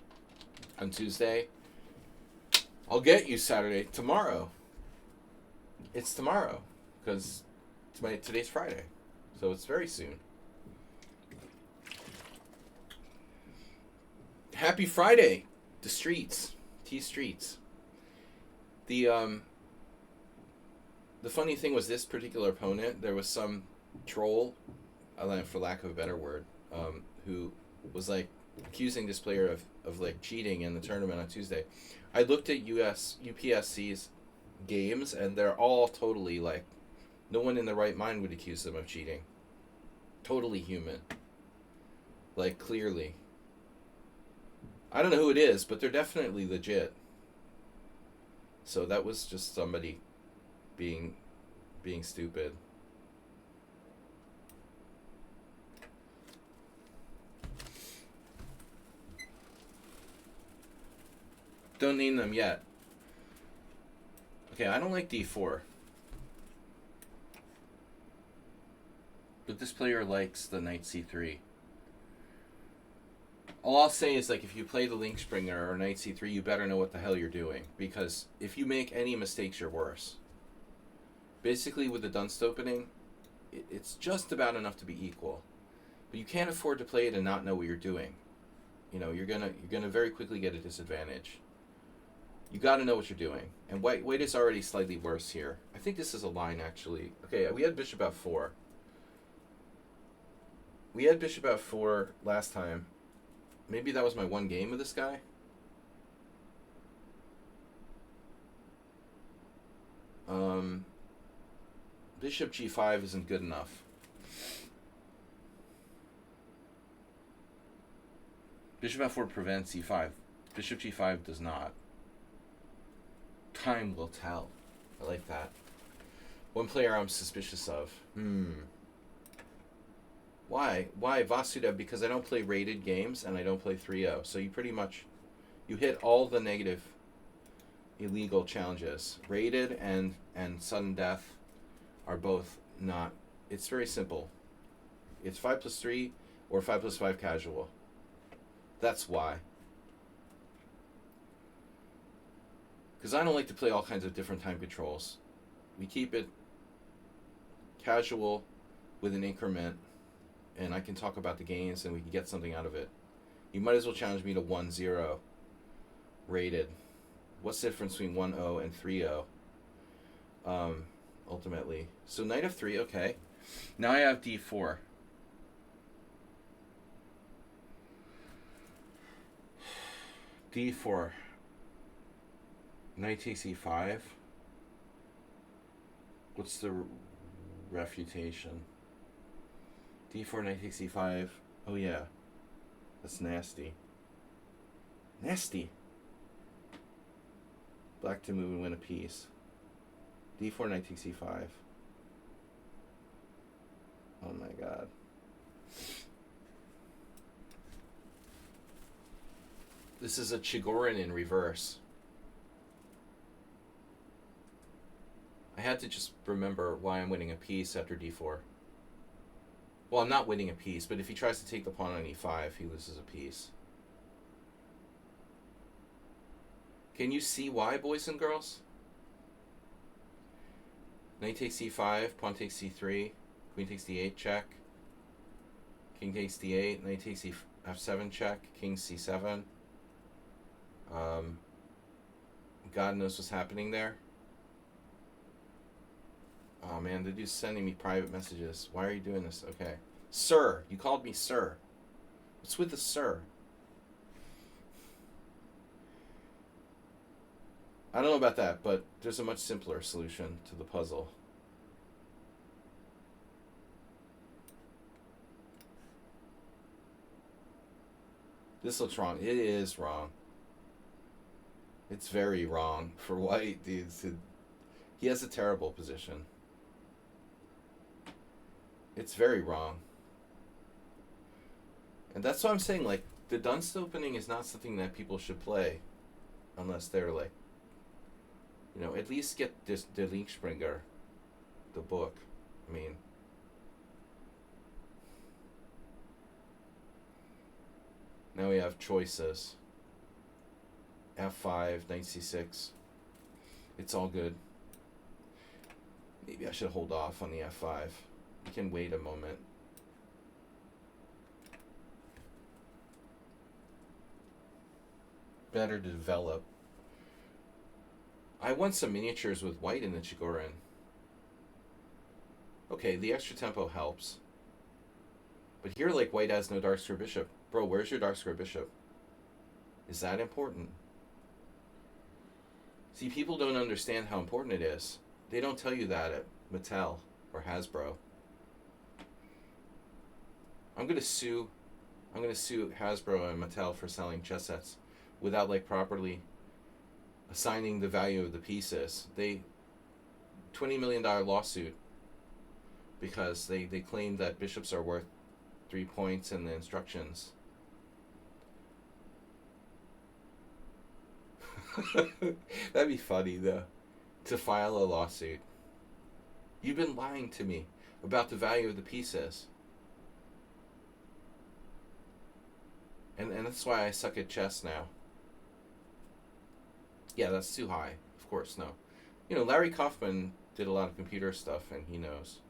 on Tuesday. I'll get you Saturday. Tomorrow. It's tomorrow. Because today's Friday. So it's very soon. Happy Friday. The streets. T streets. The funny thing was this particular opponent, there was some troll, for lack of a better word, who was like accusing this player of like cheating in the tournament on Tuesday. I looked at UPSC's games, and they're all totally like, no one in their right mind would accuse them of cheating. Totally human. Like, clearly. I don't know who it is, but they're definitely legit. So that was just somebody being stupid. Don't name them yet. Okay, I don't like d4. But this player likes the knight c3. All I'll say is, like, if you play the link springer or knight c3, you better know what the hell you're doing. Because if you make any mistakes, you're worse. Basically, with the Dunst opening, it's just about enough to be equal. But you can't afford to play it and not know what you're doing. You know, you're gonna very quickly get a disadvantage. You got to know what you're doing. And white is already slightly worse here. I think this is a line, actually. Okay, we had bishop f4. We had bishop f4 last time. Maybe that was my one game with this guy. Bishop g5 isn't good enough. Bishop f4 prevents e5. Bishop g5 does not. Time will tell. I like that. One player I'm suspicious of. Why? Why Vasudev? Because I don't play rated games and I don't play 3-0. So you pretty much, you hit all the negative illegal challenges. Rated and sudden death are both not. It's very simple. It's 5+3 or 5+5 casual. That's why. Because I don't like to play all kinds of different time controls. We keep it casual with an increment, and I can talk about the gains and we can get something out of it. You might as well challenge me to 1-0 rated. What's the difference between 1-0 and 3-0? Ultimately. So knight f3, okay. Now I have d4. d4. Knight takes e5. What's the refutation? d4, knight takes e5. Oh yeah. That's nasty. Nasty. Black to move and win a piece. d4, knight takes e5. Oh my god. This is a Chigorin in reverse. I had to just remember why I'm winning a piece after d4. Well, I'm not winning a piece, but if he tries to take the pawn on e5, he loses a piece. Can you see why, boys and girls? Knight takes c5, pawn takes c3, queen takes d8, check. King takes d8, knight takes f7, check. King c7. God knows what's happening there. Oh man, the dude's sending me private messages. Why are you doing this? Okay. Sir, you called me sir. What's with the sir? I don't know about that, but there's a much simpler solution to the puzzle. This looks wrong. It is wrong. It's very wrong for white, dude. He has a terrible position. It's very wrong. And that's what I'm saying, like, the dunce opening is not something that people should play unless they're like, you know, at least get this the Linkspringer, the book. I mean, now we have choices. F5, knight c6. It's all good. Maybe I should hold off on the f5. We can wait a moment. Better to develop. I won some miniatures with white in the Chigorin. Okay, the extra tempo helps. But here, like, white has no dark square bishop. Bro, where's your dark square bishop? Is that important? See, people don't understand how important it is. They don't tell you that at Mattel or Hasbro. I'm gonna sue Hasbro and Mattel for selling chess sets without, like, properly assigning the value of the pieces. They $20 million lawsuit because they claim that bishops are worth 3 points in the instructions. That'd be funny, though, to file a lawsuit. You've been lying to me about the value of the pieces. And that's why I suck at chess now. Yeah, that's too high. Of course, no. You know, Larry Kaufman did a lot of computer stuff, and he knows.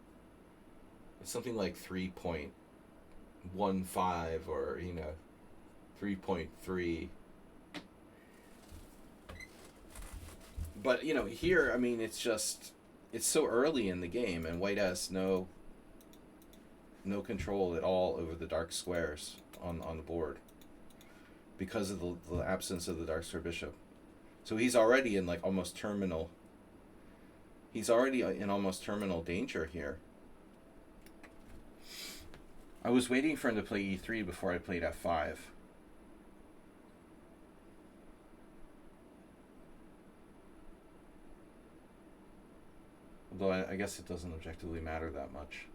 It's something like 3.15 or, you know, 3.3. But, you know, here, I mean, it's just, it's so early in the game, and white has no control at all over the dark squares on the board because of the absence of the dark square bishop. So he's already in, like, almost terminal. He's already in almost terminal danger here. I was waiting for him to play e3 before I played f5. Although I guess it doesn't objectively matter that much.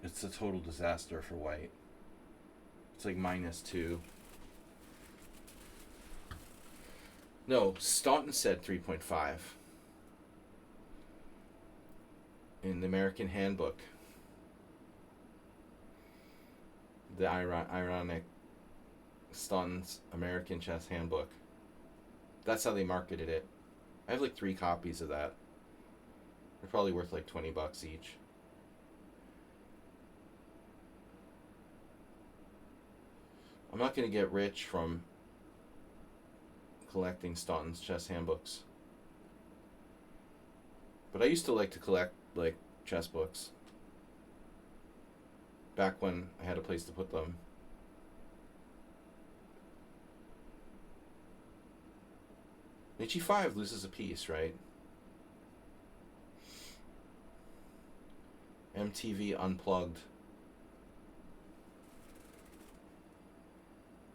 It's a total disaster for white. It's like -2. No, Staunton said 3.5 in the American Handbook. The ironic Staunton's American Chess Handbook. That's how they marketed it. I have like 3 copies of that. They're probably worth like $20 each. I'm not going to get rich from collecting Staunton's chess handbooks. But I used to like to collect, like, chess books. Back when I had a place to put them. Knight g5 loses a piece, right? MTV Unplugged.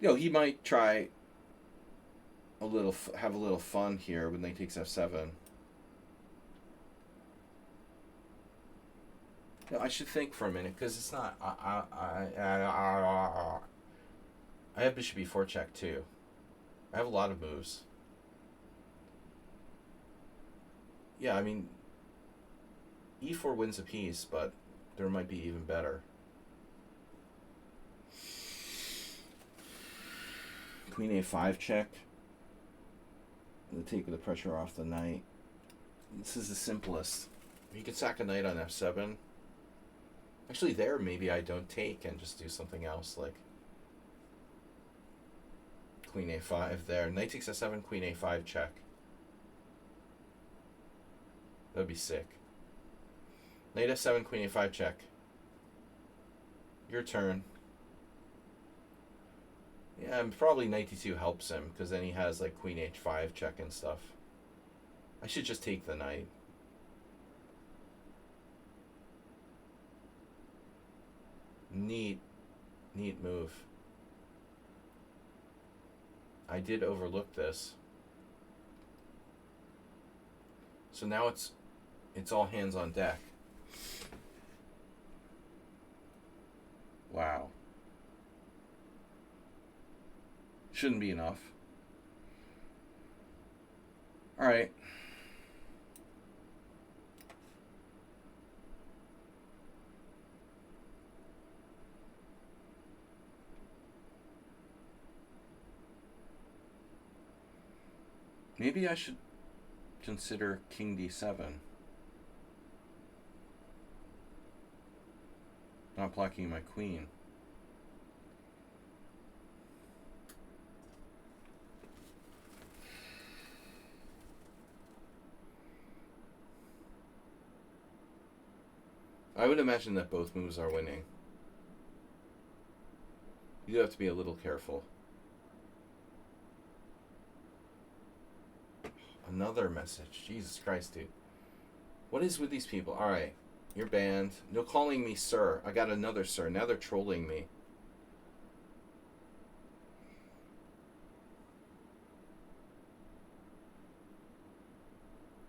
You know, he might try have a little fun here when knight takes f7. You know, I should think for a minute because it's not. I have bishop e4 check too. I have a lot of moves. Yeah, I mean, e4 wins a piece, but there might be even better. Queen a5 check. To take the pressure off the knight. This is the simplest. You could sack a knight on f7. Actually, there maybe I don't take and just do something else, like Queen a5 there. Knight takes f7, Queen a5 check. That would be sick. Knight f7, Queen a5 check. Your turn. Yeah, and probably knight d2 helps him, because then he has like Queen h5 check and stuff. I should just take the knight. Neat move. I did overlook this. So now it's all hands on deck. Wow. Shouldn't be enough. All right. Maybe I should consider King d7. Not blocking my queen. I would imagine that both moves are winning. You do have to be a little careful. Another message. Jesus Christ, dude. What is with these people? Alright. You're banned. No calling me sir. I got another sir. Now they're trolling me.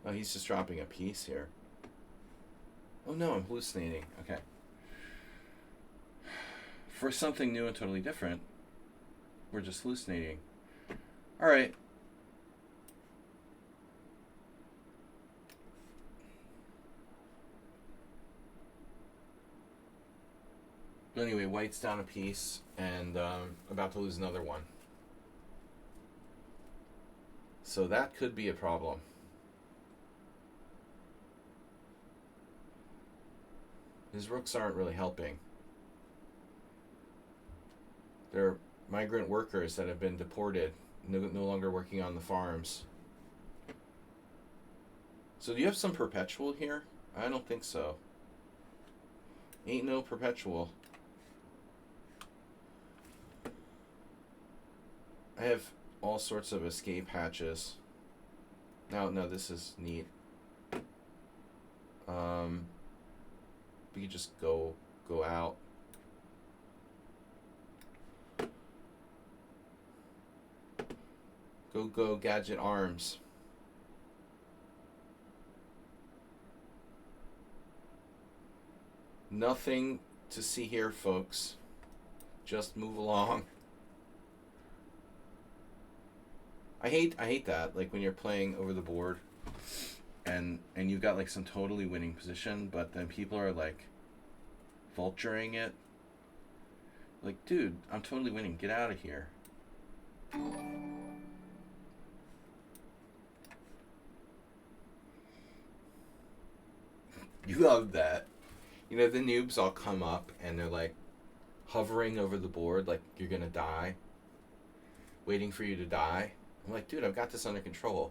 Oh, he's just dropping a piece here. Oh no, I'm hallucinating. Okay. For something new and totally different, we're just hallucinating. Alright. But anyway, white's down a piece and about to lose another one. So that could be a problem. His rooks aren't really helping. They're migrant workers that have been deported, no longer working on the farms. So do you have some perpetual here? I don't think so. Ain't no perpetual. I have all sorts of escape hatches. No, this is neat. We could just go out. Go gadget arms. Nothing to see here, folks. Just move along. I hate that, like when you're playing over the board and you've got like some totally winning position, but then people are like vulturing it. Like, dude, I'm totally winning. Get out of here. You love that. You know, the noobs all come up and they're like hovering over the board like you're gonna die. Waiting for you to die. I'm like, dude, I've got this under control.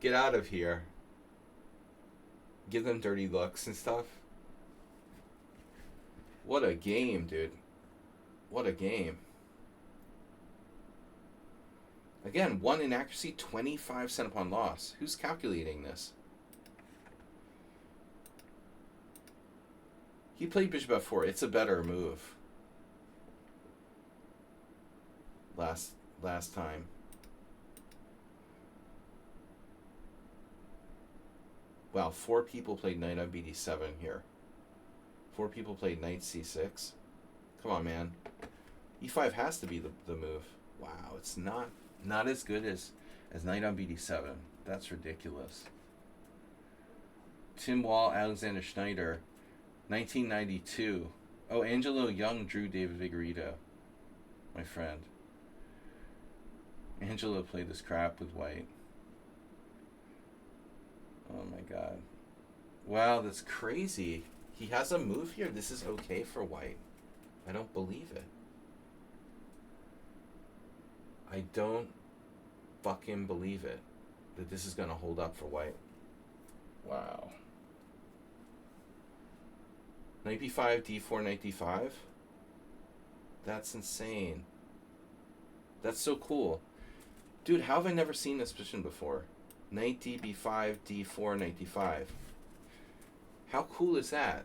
Get out of here. Give them dirty looks and stuff. What a game, dude. What a game. Again, 1 inaccuracy, 25 cent upon loss. Who's calculating this? He played bishop f4. It's a better move. Last time. Wow, 4 people played knight on bd7 here. 4 people played knight c6. Come on, man. e5 has to be the move. Wow, it's not as good as knight on bd7. That's ridiculous. Tim Wall, Alexander Schneider, 1992. Oh, Angelo Young drew David Vigorito, my friend. Angelo played this crap with white. Oh my god. Wow, that's crazy. He has a move here. This is okay for white. I don't believe it. I don't fucking believe it that this is going to hold up for white. Wow. Knight b5, d4, knight d5. That's insane. That's so cool. Dude, how have I never seen this position before? Knight db5, d4, knight d5. How cool is that?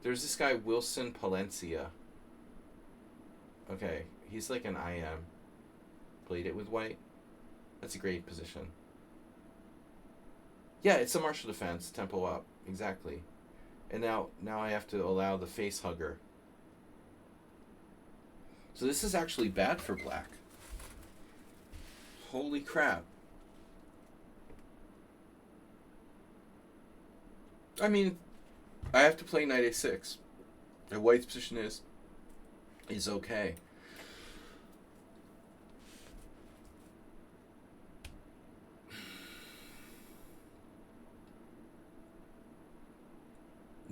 There's this guy, Wilson Palencia. Okay, he's like an IM. Played it with white. That's a great position. Yeah, it's a martial defense, tempo up. Exactly. And now I have to allow the face hugger. So this is actually bad for black. Holy crap. I mean, I have to play knight a6. The white's position is okay.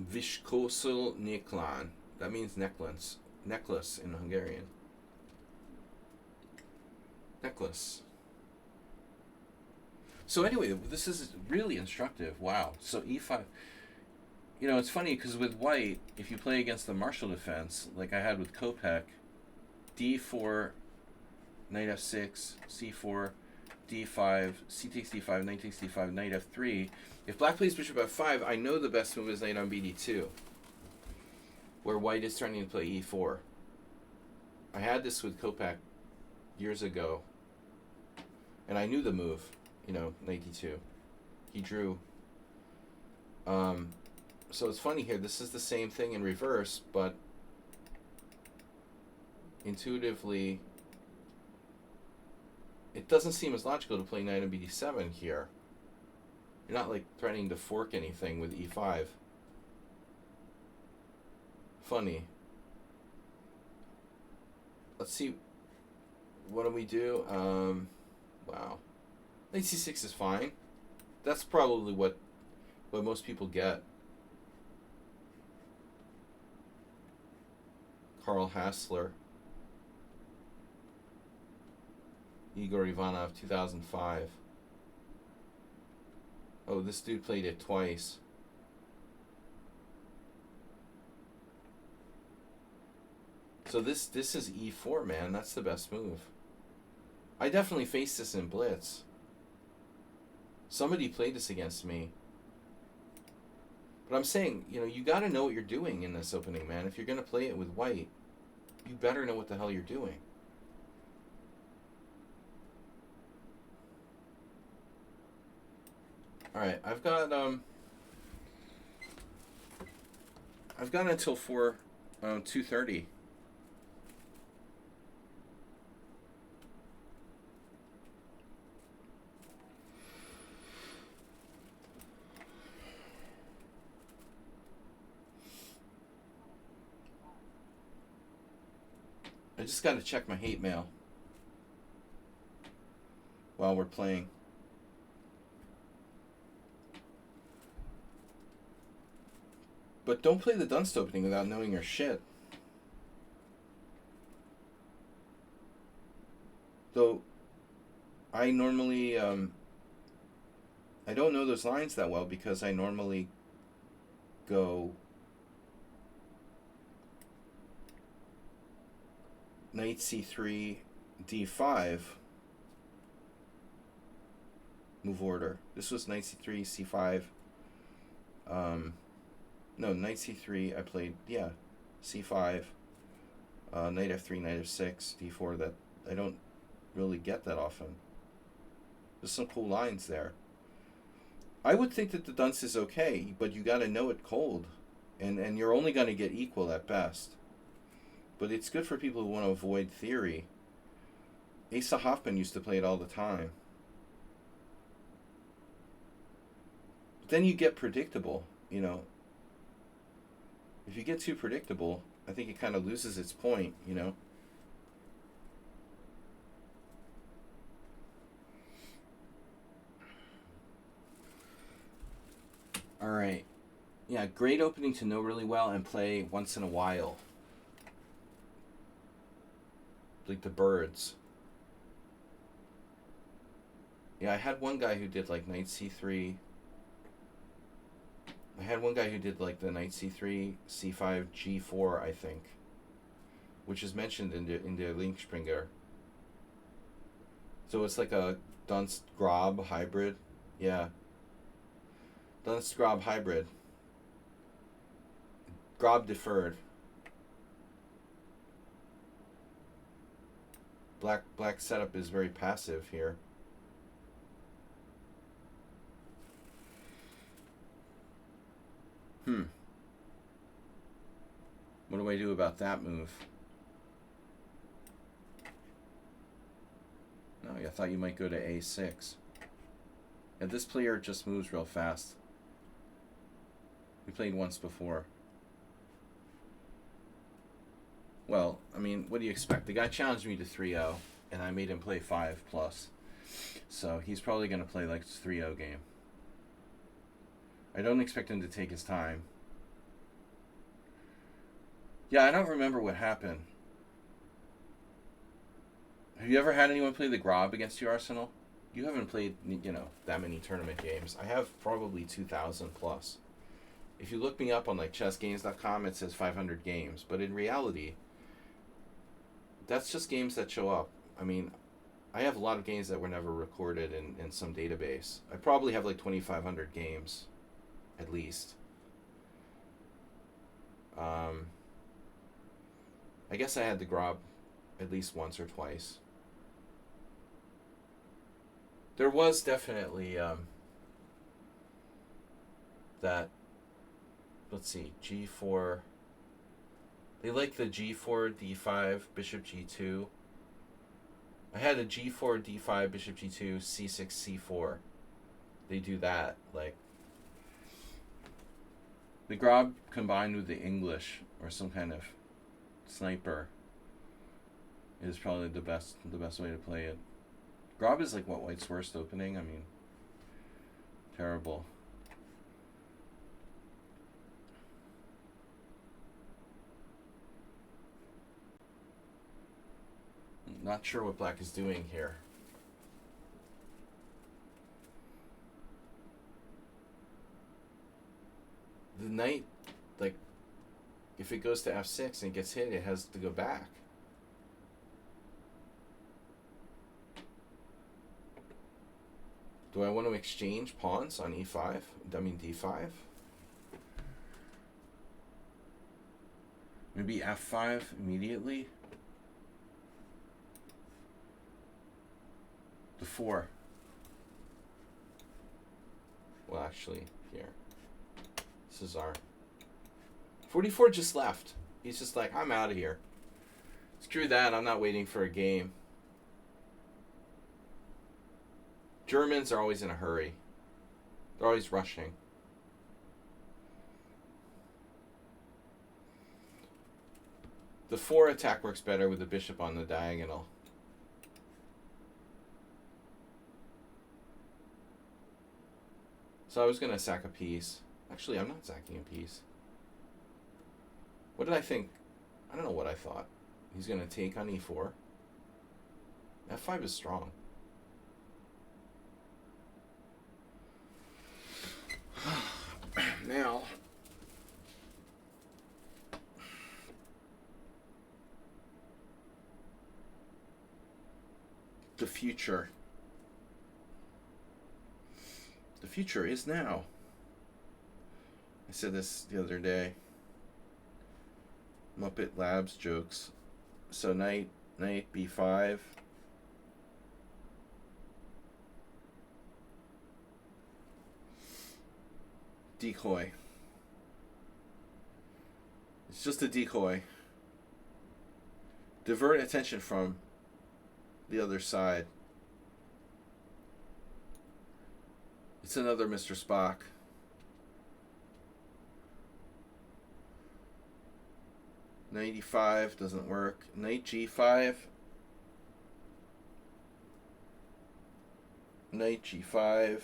Vishkosel Niklan. That means necklace. Necklace in Hungarian. Necklace. So anyway, this is really instructive. Wow. So e5. You know, it's funny because with white, if you play against the martial defense, like I had with Kopek, d4, knight f6, c4, d5, c takes d5, knight takes d5, knight f3. If black plays bishop f5, I know the best move is knight on bd2, where white is starting to play e4. I had this with Kopek years ago, and I knew the move, you know, knight d2. He drew. So it's funny here, this is the same thing in reverse, but intuitively, it doesn't seem as logical to play knight on bd7 here. You're not like threatening to fork anything with e5. Funny. Let's see. What do we do? Wow. Knight c6 is fine. That's probably what most people get. Karl Hassler. Igor Ivanov, 2005. Oh, this dude played it twice. So this is e4, man. That's the best move. I definitely faced this in Blitz. Somebody played this against me. But I'm saying, you know, you got to know what you're doing in this opening, man. If you're going to play it with white, you better know what the hell you're doing. All right, I've got until 2:30. I just got to check my hate mail while we're playing. But don't play the Dunst opening without knowing your shit. Though, I normally, I don't know those lines that well because I normally go knight c3, d5, move order. This was knight c3, c5, no, knight c3, I played, yeah, c5, knight f3, knight f6, d4, that I don't really get that often. There's some cool lines there. I would think that the dunce is okay, but you gotta know it cold, and you're only gonna get equal at best. But it's good for people who want to avoid theory. Asa Hoffman used to play it all the time. But then you get predictable, you know. If you get too predictable, I think it kind of loses its point, you know. Yeah, great opening to know really well and play once in a while. Like the birds. Yeah, I had one guy who did like knight c3. I had one guy who did like the knight c3, c5, g4, I think, which is mentioned in the Linkspringer. So it's like a Dunst-Grab hybrid. Yeah. Dunst-Grab hybrid. Grab deferred. Black setup is very passive here. What do I do about that move? No, I thought you might go to a6. And this player just moves real fast. We played once before. Well, I mean, what do you expect? The guy challenged me to 3-0, and I made him play 5+. So he's probably going to play like 3-0 game. I don't expect him to take his time. Yeah, I don't remember what happened. Have you ever had anyone play the Grab against your Arsenal? You haven't played, that many tournament games. I have probably 2,000+. If you look me up on like chessgames.com, it says 500 games. But in reality, that's just games that show up. I mean, I have a lot of games that were never recorded in some database. I probably have like 2,500 games, at least. I guess I had the Grab at least once or twice. There was definitely that, let's see, g4. They like the g4, d5, bishop g2. I had a g4, d5, bishop g2, c6, c4. They do that, like the Grab combined with the English or some kind of sniper is probably the best way to play it. Grab is like what, White's worst opening? I mean, terrible. Not sure what Black is doing here. The knight, like, if it goes to f6 and gets hit, it has to go back. Do I want to exchange pawns on e5? I mean d5? Maybe f5 immediately? The 4. Well, actually, here. Cesar. 44 just left. He's just like, I'm out of here. Screw that, I'm not waiting for a game. Germans are always in a hurry. They're always rushing. The 4 attack works better with the bishop on the diagonal. So I was going to sack a piece. Actually, I'm not sacking a piece. What did I think? I don't know what I thought. He's going to take on e4. f5 is strong. Now, the future. The future is now. I said this the other day. Muppet Labs jokes. So knight b5. Decoy. It's just a decoy. Divert attention from the other side. It's another Mr. Spock. Knight e5 doesn't work. Knight g5. Knight g5.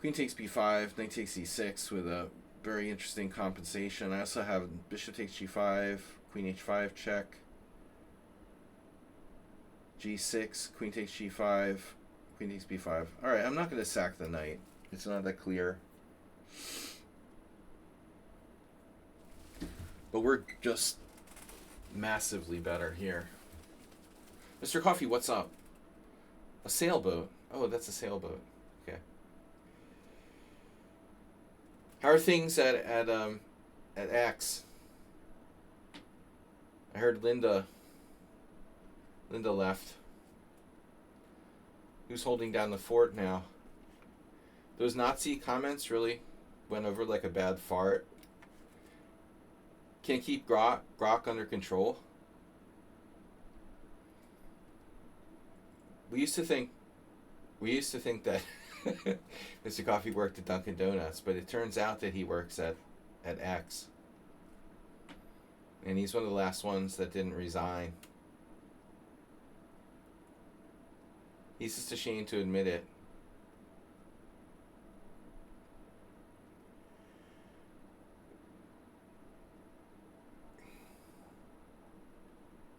Queen takes b5, knight takes e6 with a very interesting compensation. I also have bishop takes g5, queen h5 check, g6, queen takes g5, queen takes b5. Alright, I'm not going to sack the knight. It's not that clear. But we're just massively better here. Mr. Coffee, what's up? A sailboat. Oh, that's a sailboat. Okay. How are things at X? I heard Linda left. Who's holding down the fort now? Those Nazi comments really went over like a bad fart. Can't keep Grok under control. We used to think that Mr. Coffee worked at Dunkin' Donuts, but it turns out that he works at X. And he's one of the last ones that didn't resign. He's just ashamed to admit it.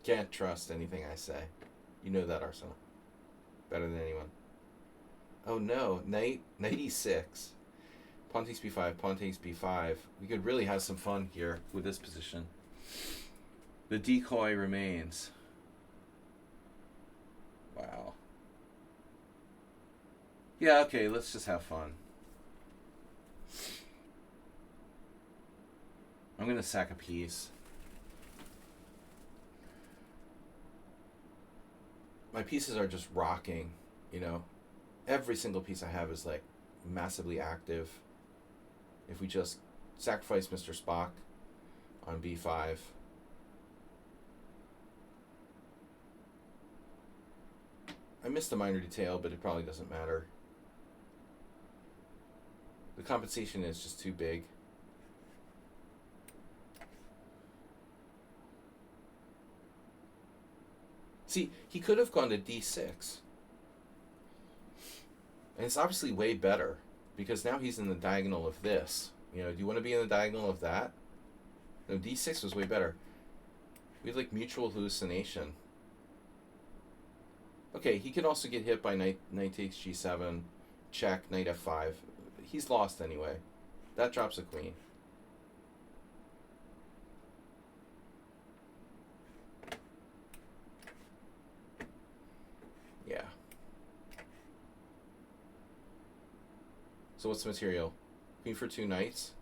Can't trust anything I say. You know that, Arsenal. Better than anyone. Oh no, knight e6. Pawn takes b5, pawn takes b5. We could really have some fun here with this position. The decoy remains. Wow. Yeah, okay, let's just have fun. I'm gonna sack a piece. My pieces are just rocking, you know. Every single piece I have is like massively active. If we just sacrifice Mr. Spock on b5. I missed a minor detail, but it probably doesn't matter. The compensation is just too big. See, he could have gone to d6. And it's obviously way better, because now he's in the diagonal of this. You know, do you want to be in the diagonal of that? No, d6 was way better. We had like mutual hallucination. Okay, he could also get hit by knight takes g7, check, knight f5. He's lost anyway. That drops a queen. Yeah. So what's the material? Queen for 2 knights.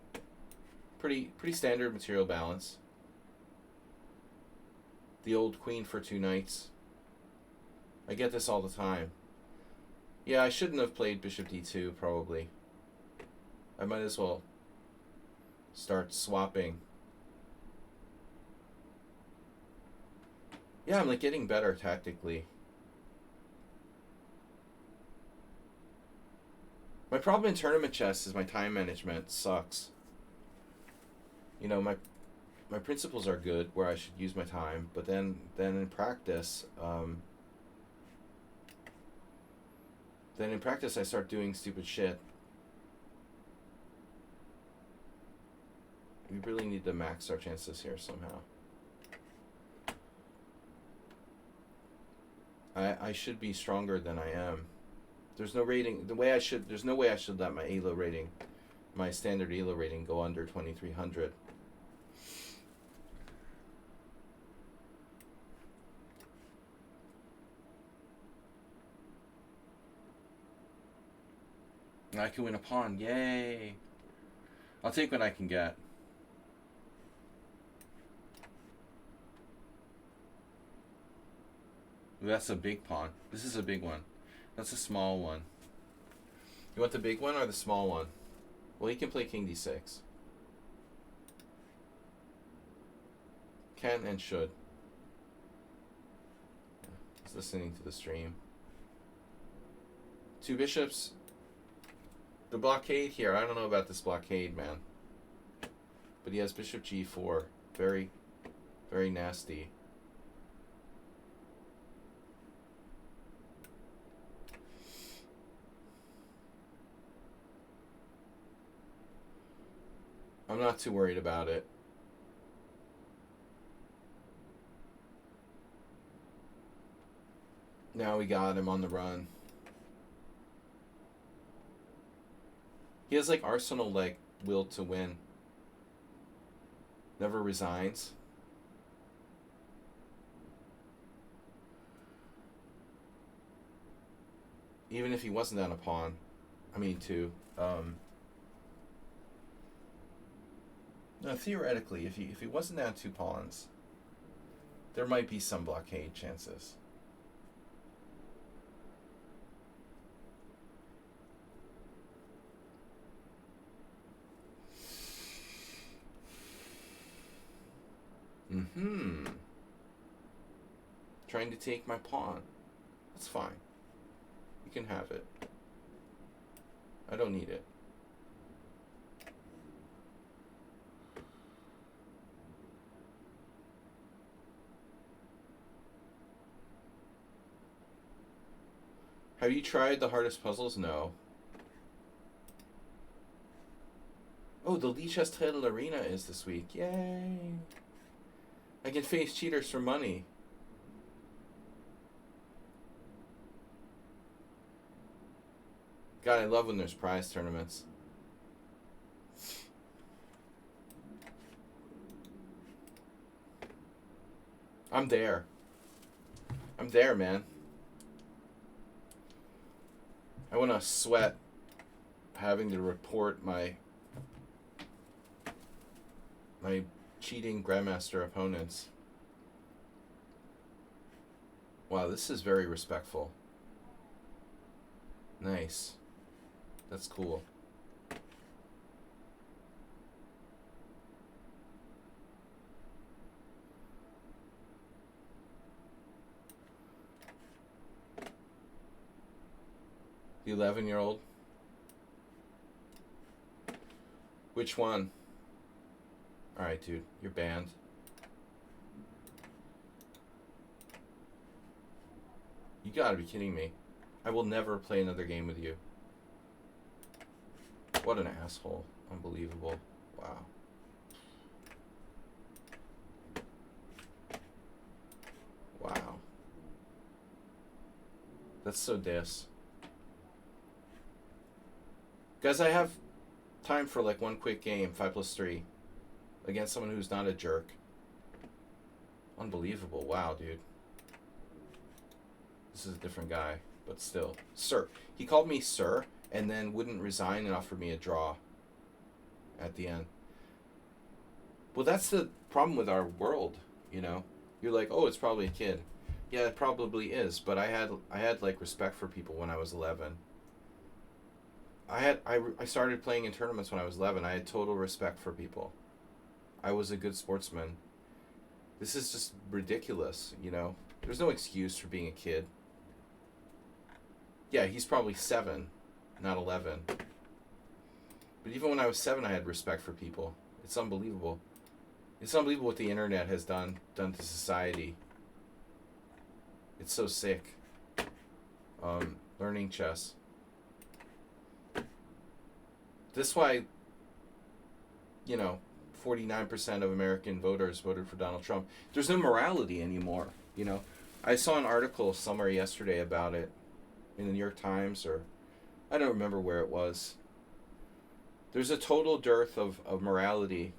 Pretty standard material balance. The old queen for 2 knights. I get this all the time. Yeah, I shouldn't have played bishop d2 probably. I might as well start swapping. Yeah, I'm like getting better tactically. My problem in tournament chess is my time management sucks. You know, my principles are good where I should use my time, but then in practice, I start doing stupid shit. We really need to max our chances here somehow. I should be stronger than I am. There's no rating. There's no way I should let my ELO rating, my standard ELO rating, go under 2300. I can win a pawn. Yay! I'll take what I can get. That's a big pawn. This is a big one. That's a small one. You want the big one or the small one? Well, he can play king d6. Can and should. He's listening to the stream. 2 bishops. The blockade here, I don't know about this blockade, man. But he has bishop g4. Very, very nasty. I'm not too worried about it. Now we got him on the run. He has like Arsenal like will to win. Never resigns. Even if he wasn't down a pawn. I mean two. No, theoretically, if he wasn't down 2 pawns, there might be some blockade chances. Trying to take my pawn. That's fine. You can have it. I don't need it. Have you tried the hardest puzzles? No. Oh, the lichess title arena is this week. Yay! I can face cheaters for money. God, I love when there's prize tournaments. I'm there. I'm there, man. I want to sweat having to report my cheating Grandmaster opponents. Wow, this is very respectful. Nice. That's cool. The 11-year-old? Which one? Alright, dude. You're banned. You gotta be kidding me. I will never play another game with you. What an asshole. Unbelievable. Wow. Wow. That's so dis. Guys, I have time for like one quick game, 5+3, against someone who's not a jerk. Unbelievable. Wow, dude. This is a different guy, but still. Sir. He called me sir and then wouldn't resign and offered me a draw at the end. Well, that's the problem with our world, you know? You're like, oh, it's probably a kid. Yeah, it probably is, but I had like respect for people when I was 11. I started playing in tournaments when I was 11. I had total respect for people. I was a good sportsman. This is just ridiculous, you know? There's no excuse for being a kid. Yeah, he's probably 7, not 11. But even when I was 7, I had respect for people. It's unbelievable. It's unbelievable what the internet has done to society. It's so sick. Learning chess. That's why, you know, 49% of American voters voted for Donald Trump. There's no morality anymore, you know. I saw an article somewhere yesterday about it in the New York Times, or I don't remember where it was. There's a total dearth of morality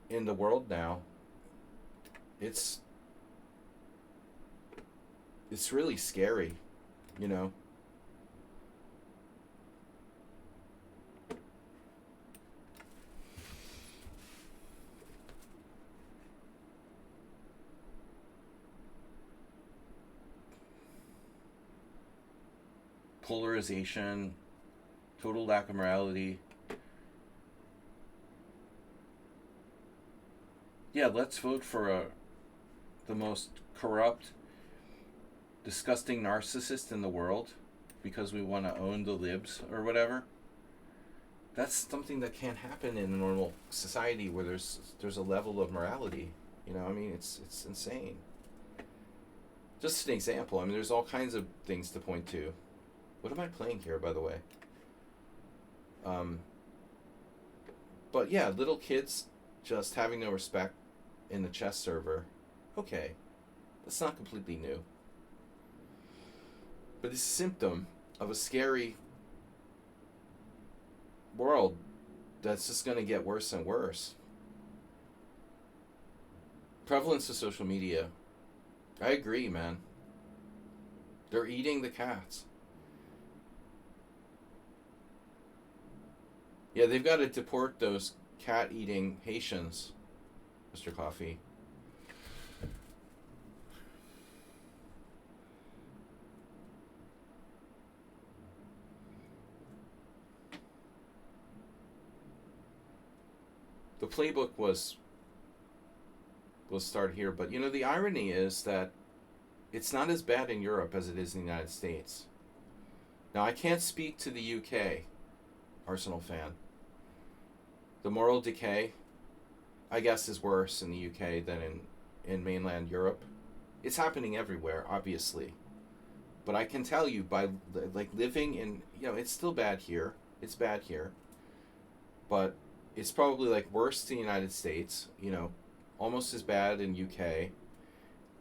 in the world now. It's really scary, you know. Polarization, total lack of morality. Yeah, let's vote for the most corrupt, disgusting narcissist in the world because we want to own the libs or whatever. That's something that can't happen in a normal society where there's a level of morality. You know, I mean, it's insane. Just an example. I mean, there's all kinds of things to point to. What am I playing here, by the way? But yeah, little kids just having no respect in the chess server. Okay, that's not completely new. But it's a symptom of a scary world that's just going to get worse and worse. Prevalence of social media. I agree, man. They're eating the cats. Yeah, they've got to deport those cat-eating Haitians, Mr. Coffee. The playbook was started here, but you know the irony is that it's not as bad in Europe as it is in the United States. Now I can't speak to the UK, Arsenal fan. The moral decay, I guess, is worse in the UK than in mainland Europe. It's happening everywhere, obviously. But I can tell you by like living in, you know, it's still bad here. It's bad here. But it's probably like worse in the United States, you know, almost as bad in UK.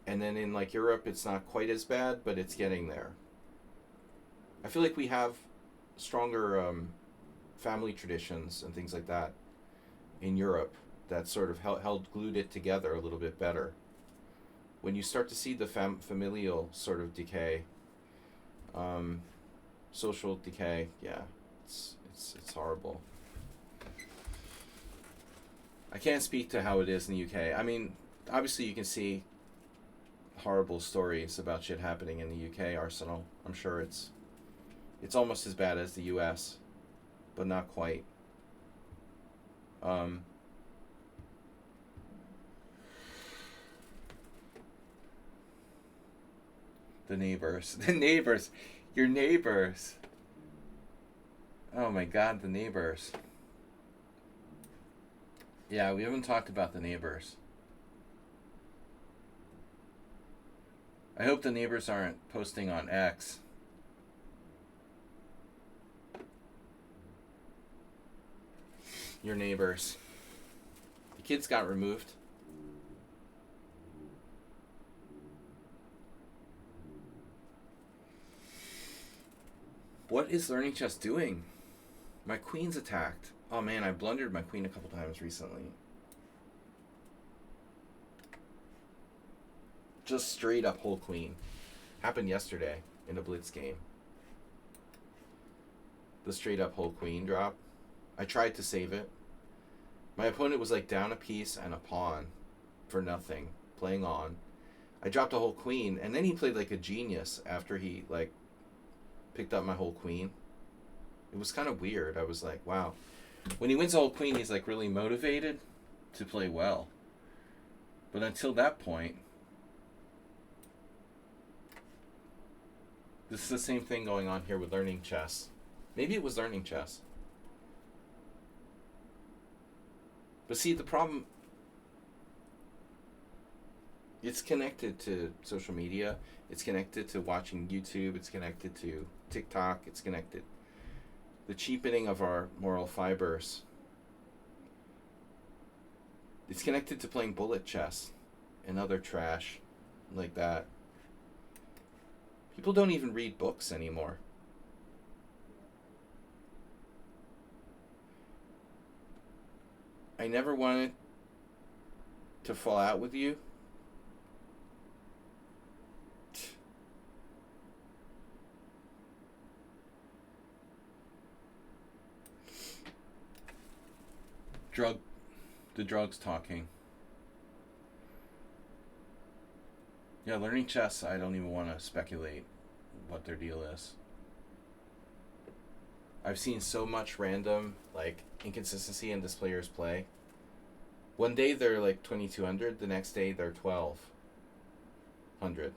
And then in like Europe it's not quite as bad, but it's getting there. I feel like we have stronger family traditions and things like that in Europe that sort of held glued it together a little bit better. When you start to see the familial sort of decay, social decay, yeah, it's horrible. I can't speak to how it is in the UK. I mean, obviously you can see horrible stories about shit happening in the UK, Arsenal. I'm sure it's almost as bad as the US, but not quite. The neighbors. The neighbors. Your neighbors. Oh my god, the neighbors. Yeah, we haven't talked about the neighbors. I hope the neighbors aren't posting on X. Your neighbors. The kids got removed. What is Learning Chess doing? My queen's attacked. Oh man, I blundered my queen a couple times recently. Just straight up whole queen. Happened yesterday in a Blitz game. The straight up whole queen drop. I tried to save it. My opponent was like down a piece and a pawn for nothing, playing on. I dropped a whole queen, and then he played like a genius after he like picked up my whole queen. It was kind of weird. I was like, wow. When he wins a whole queen, he's like really motivated to play well. But until that point, this is the same thing going on here with Learning Chess. Maybe it was Learning Chess. But see, the problem, it's connected to social media. It's connected to watching YouTube. It's connected to TikTok. It's connected. The cheapening of our moral fibers. It's connected to playing bullet chess and other trash like that. People don't even read books anymore. I never wanted to fall out with you. The drugs talking. Yeah, Learning Chess, I don't even want to speculate what their deal is. I've seen so much random, like, inconsistency in this player's play. One day they're like 2200, the next day they're 1200.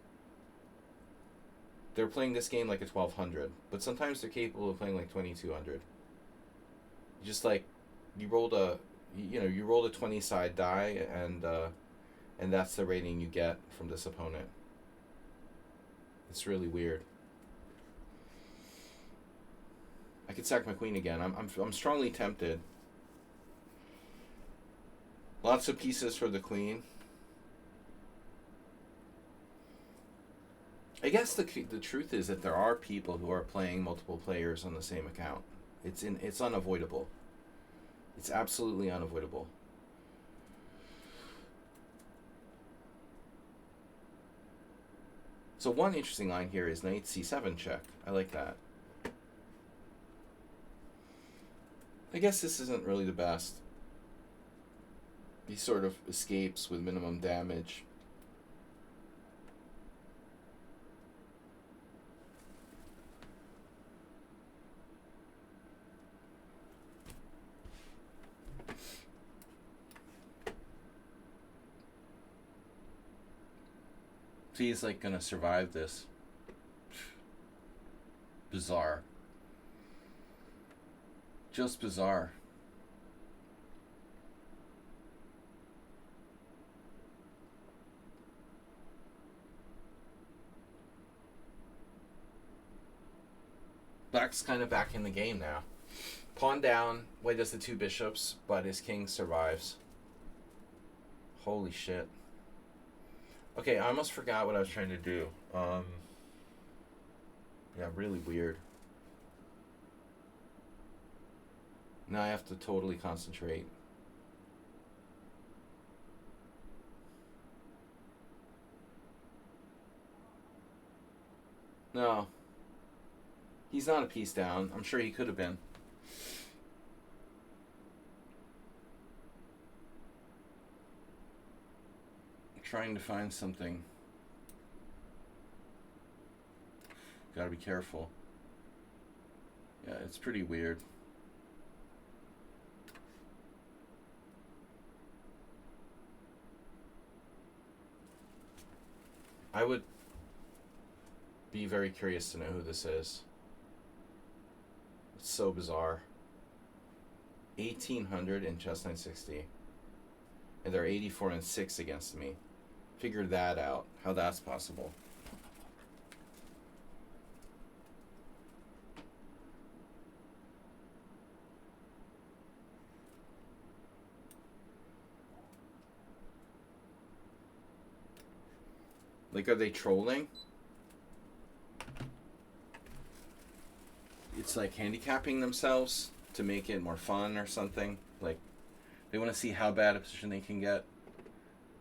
They're playing this game like a 1200, but sometimes they're capable of playing like 2200. Just like, you rolled a 20 side die, and that's the rating you get from this opponent. It's really weird. I could sack my queen again. I'm strongly tempted. Lots of pieces for the queen. I guess the truth is that there are people who are playing multiple players on the same account. It's unavoidable. It's absolutely unavoidable. So one interesting line here is knight c7 check. I like that. I guess this isn't really the best. He sort of escapes with minimum damage. So he's like gonna survive this. Bizarre. Just bizarre. Black's kind of back in the game now. Pawn down, white does the two bishops, but his king survives. Holy shit. Okay, I almost forgot what I was trying to do. Yeah, really weird. Now I have to totally concentrate. No. He's not a piece down. I'm sure he could have been. I'm trying to find something. Gotta be careful. Yeah, it's pretty weird. I would be very curious to know who this is. It's so bizarre. 1800 in chess 960. And they're 84-6 against me. Figure that out. How that's possible. Like, are they trolling? It's like handicapping themselves to make it more fun or something. Like, they want to see how bad a position they can get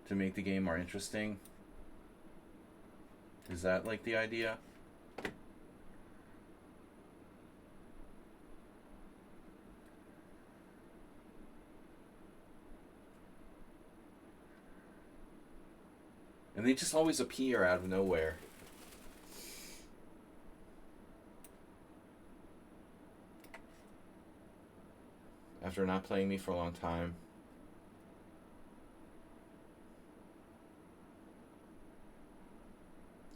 to make the game more interesting. Is that like the idea? And they just always appear out of nowhere. After not playing me for a long time.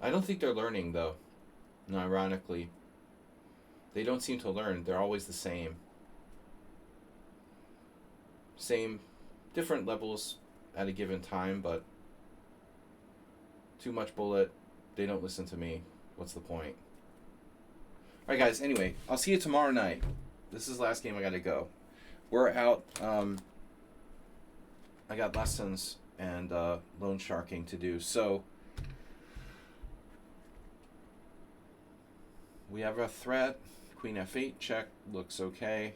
I don't think they're learning, though. No, ironically. They don't seem to learn. They're always the same. Same, different levels at a given time, but too much bullet. They don't listen to me. What's the point? Alright, guys. Anyway, I'll see you tomorrow night. This is the last game. I gotta go. We're out. I got lessons and loan sharking to do. So we have a threat. Queen f8 check looks okay.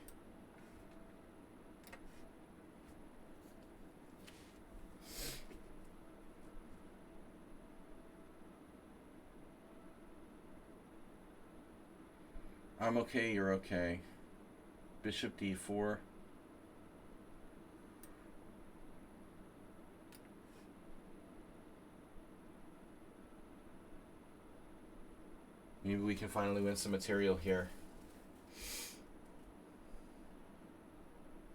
I'm okay, you're okay. Bishop d4. Maybe we can finally win some material here.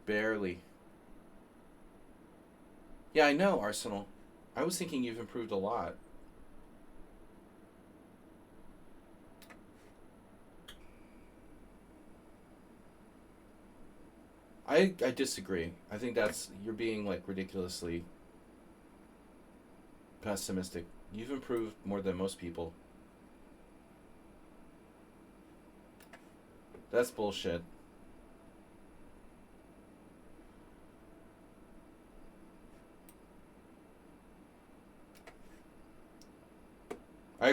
Barely. Yeah, I know, Arsenal. I was thinking you've improved a lot. I disagree. I think you're being like ridiculously pessimistic. You've improved more than most people. That's bullshit.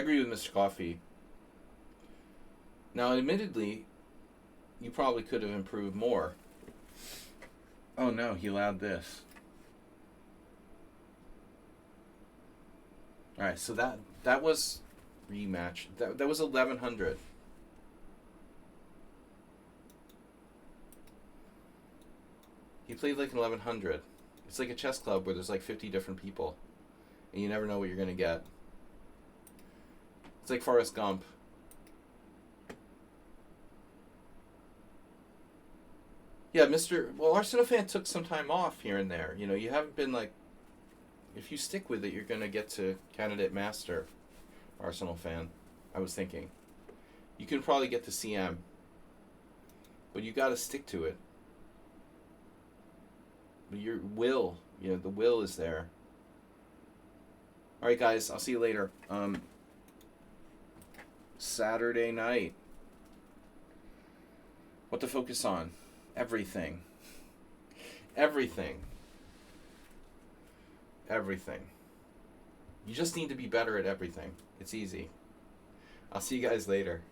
agree with Mr. Coffee. Now, admittedly, you probably could have improved more. Oh no, he allowed this. All right, so that was rematch. That was 1100. He played like an 1100. It's like a chess club where there's like 50 different people, and you never know what you're gonna get. It's like Forrest Gump. Yeah, Well, Arsenal fan took some time off here and there. You know, you haven't been like. If you stick with it, you're gonna get to candidate master. Arsenal fan, I was thinking. You can probably get to CM, but you got to stick to it. But your will, the will is there. All right, guys, I'll see you later. Saturday night. What to focus on? Everything. Everything. Everything. You just need to be better at everything. It's easy. I'll see you guys later.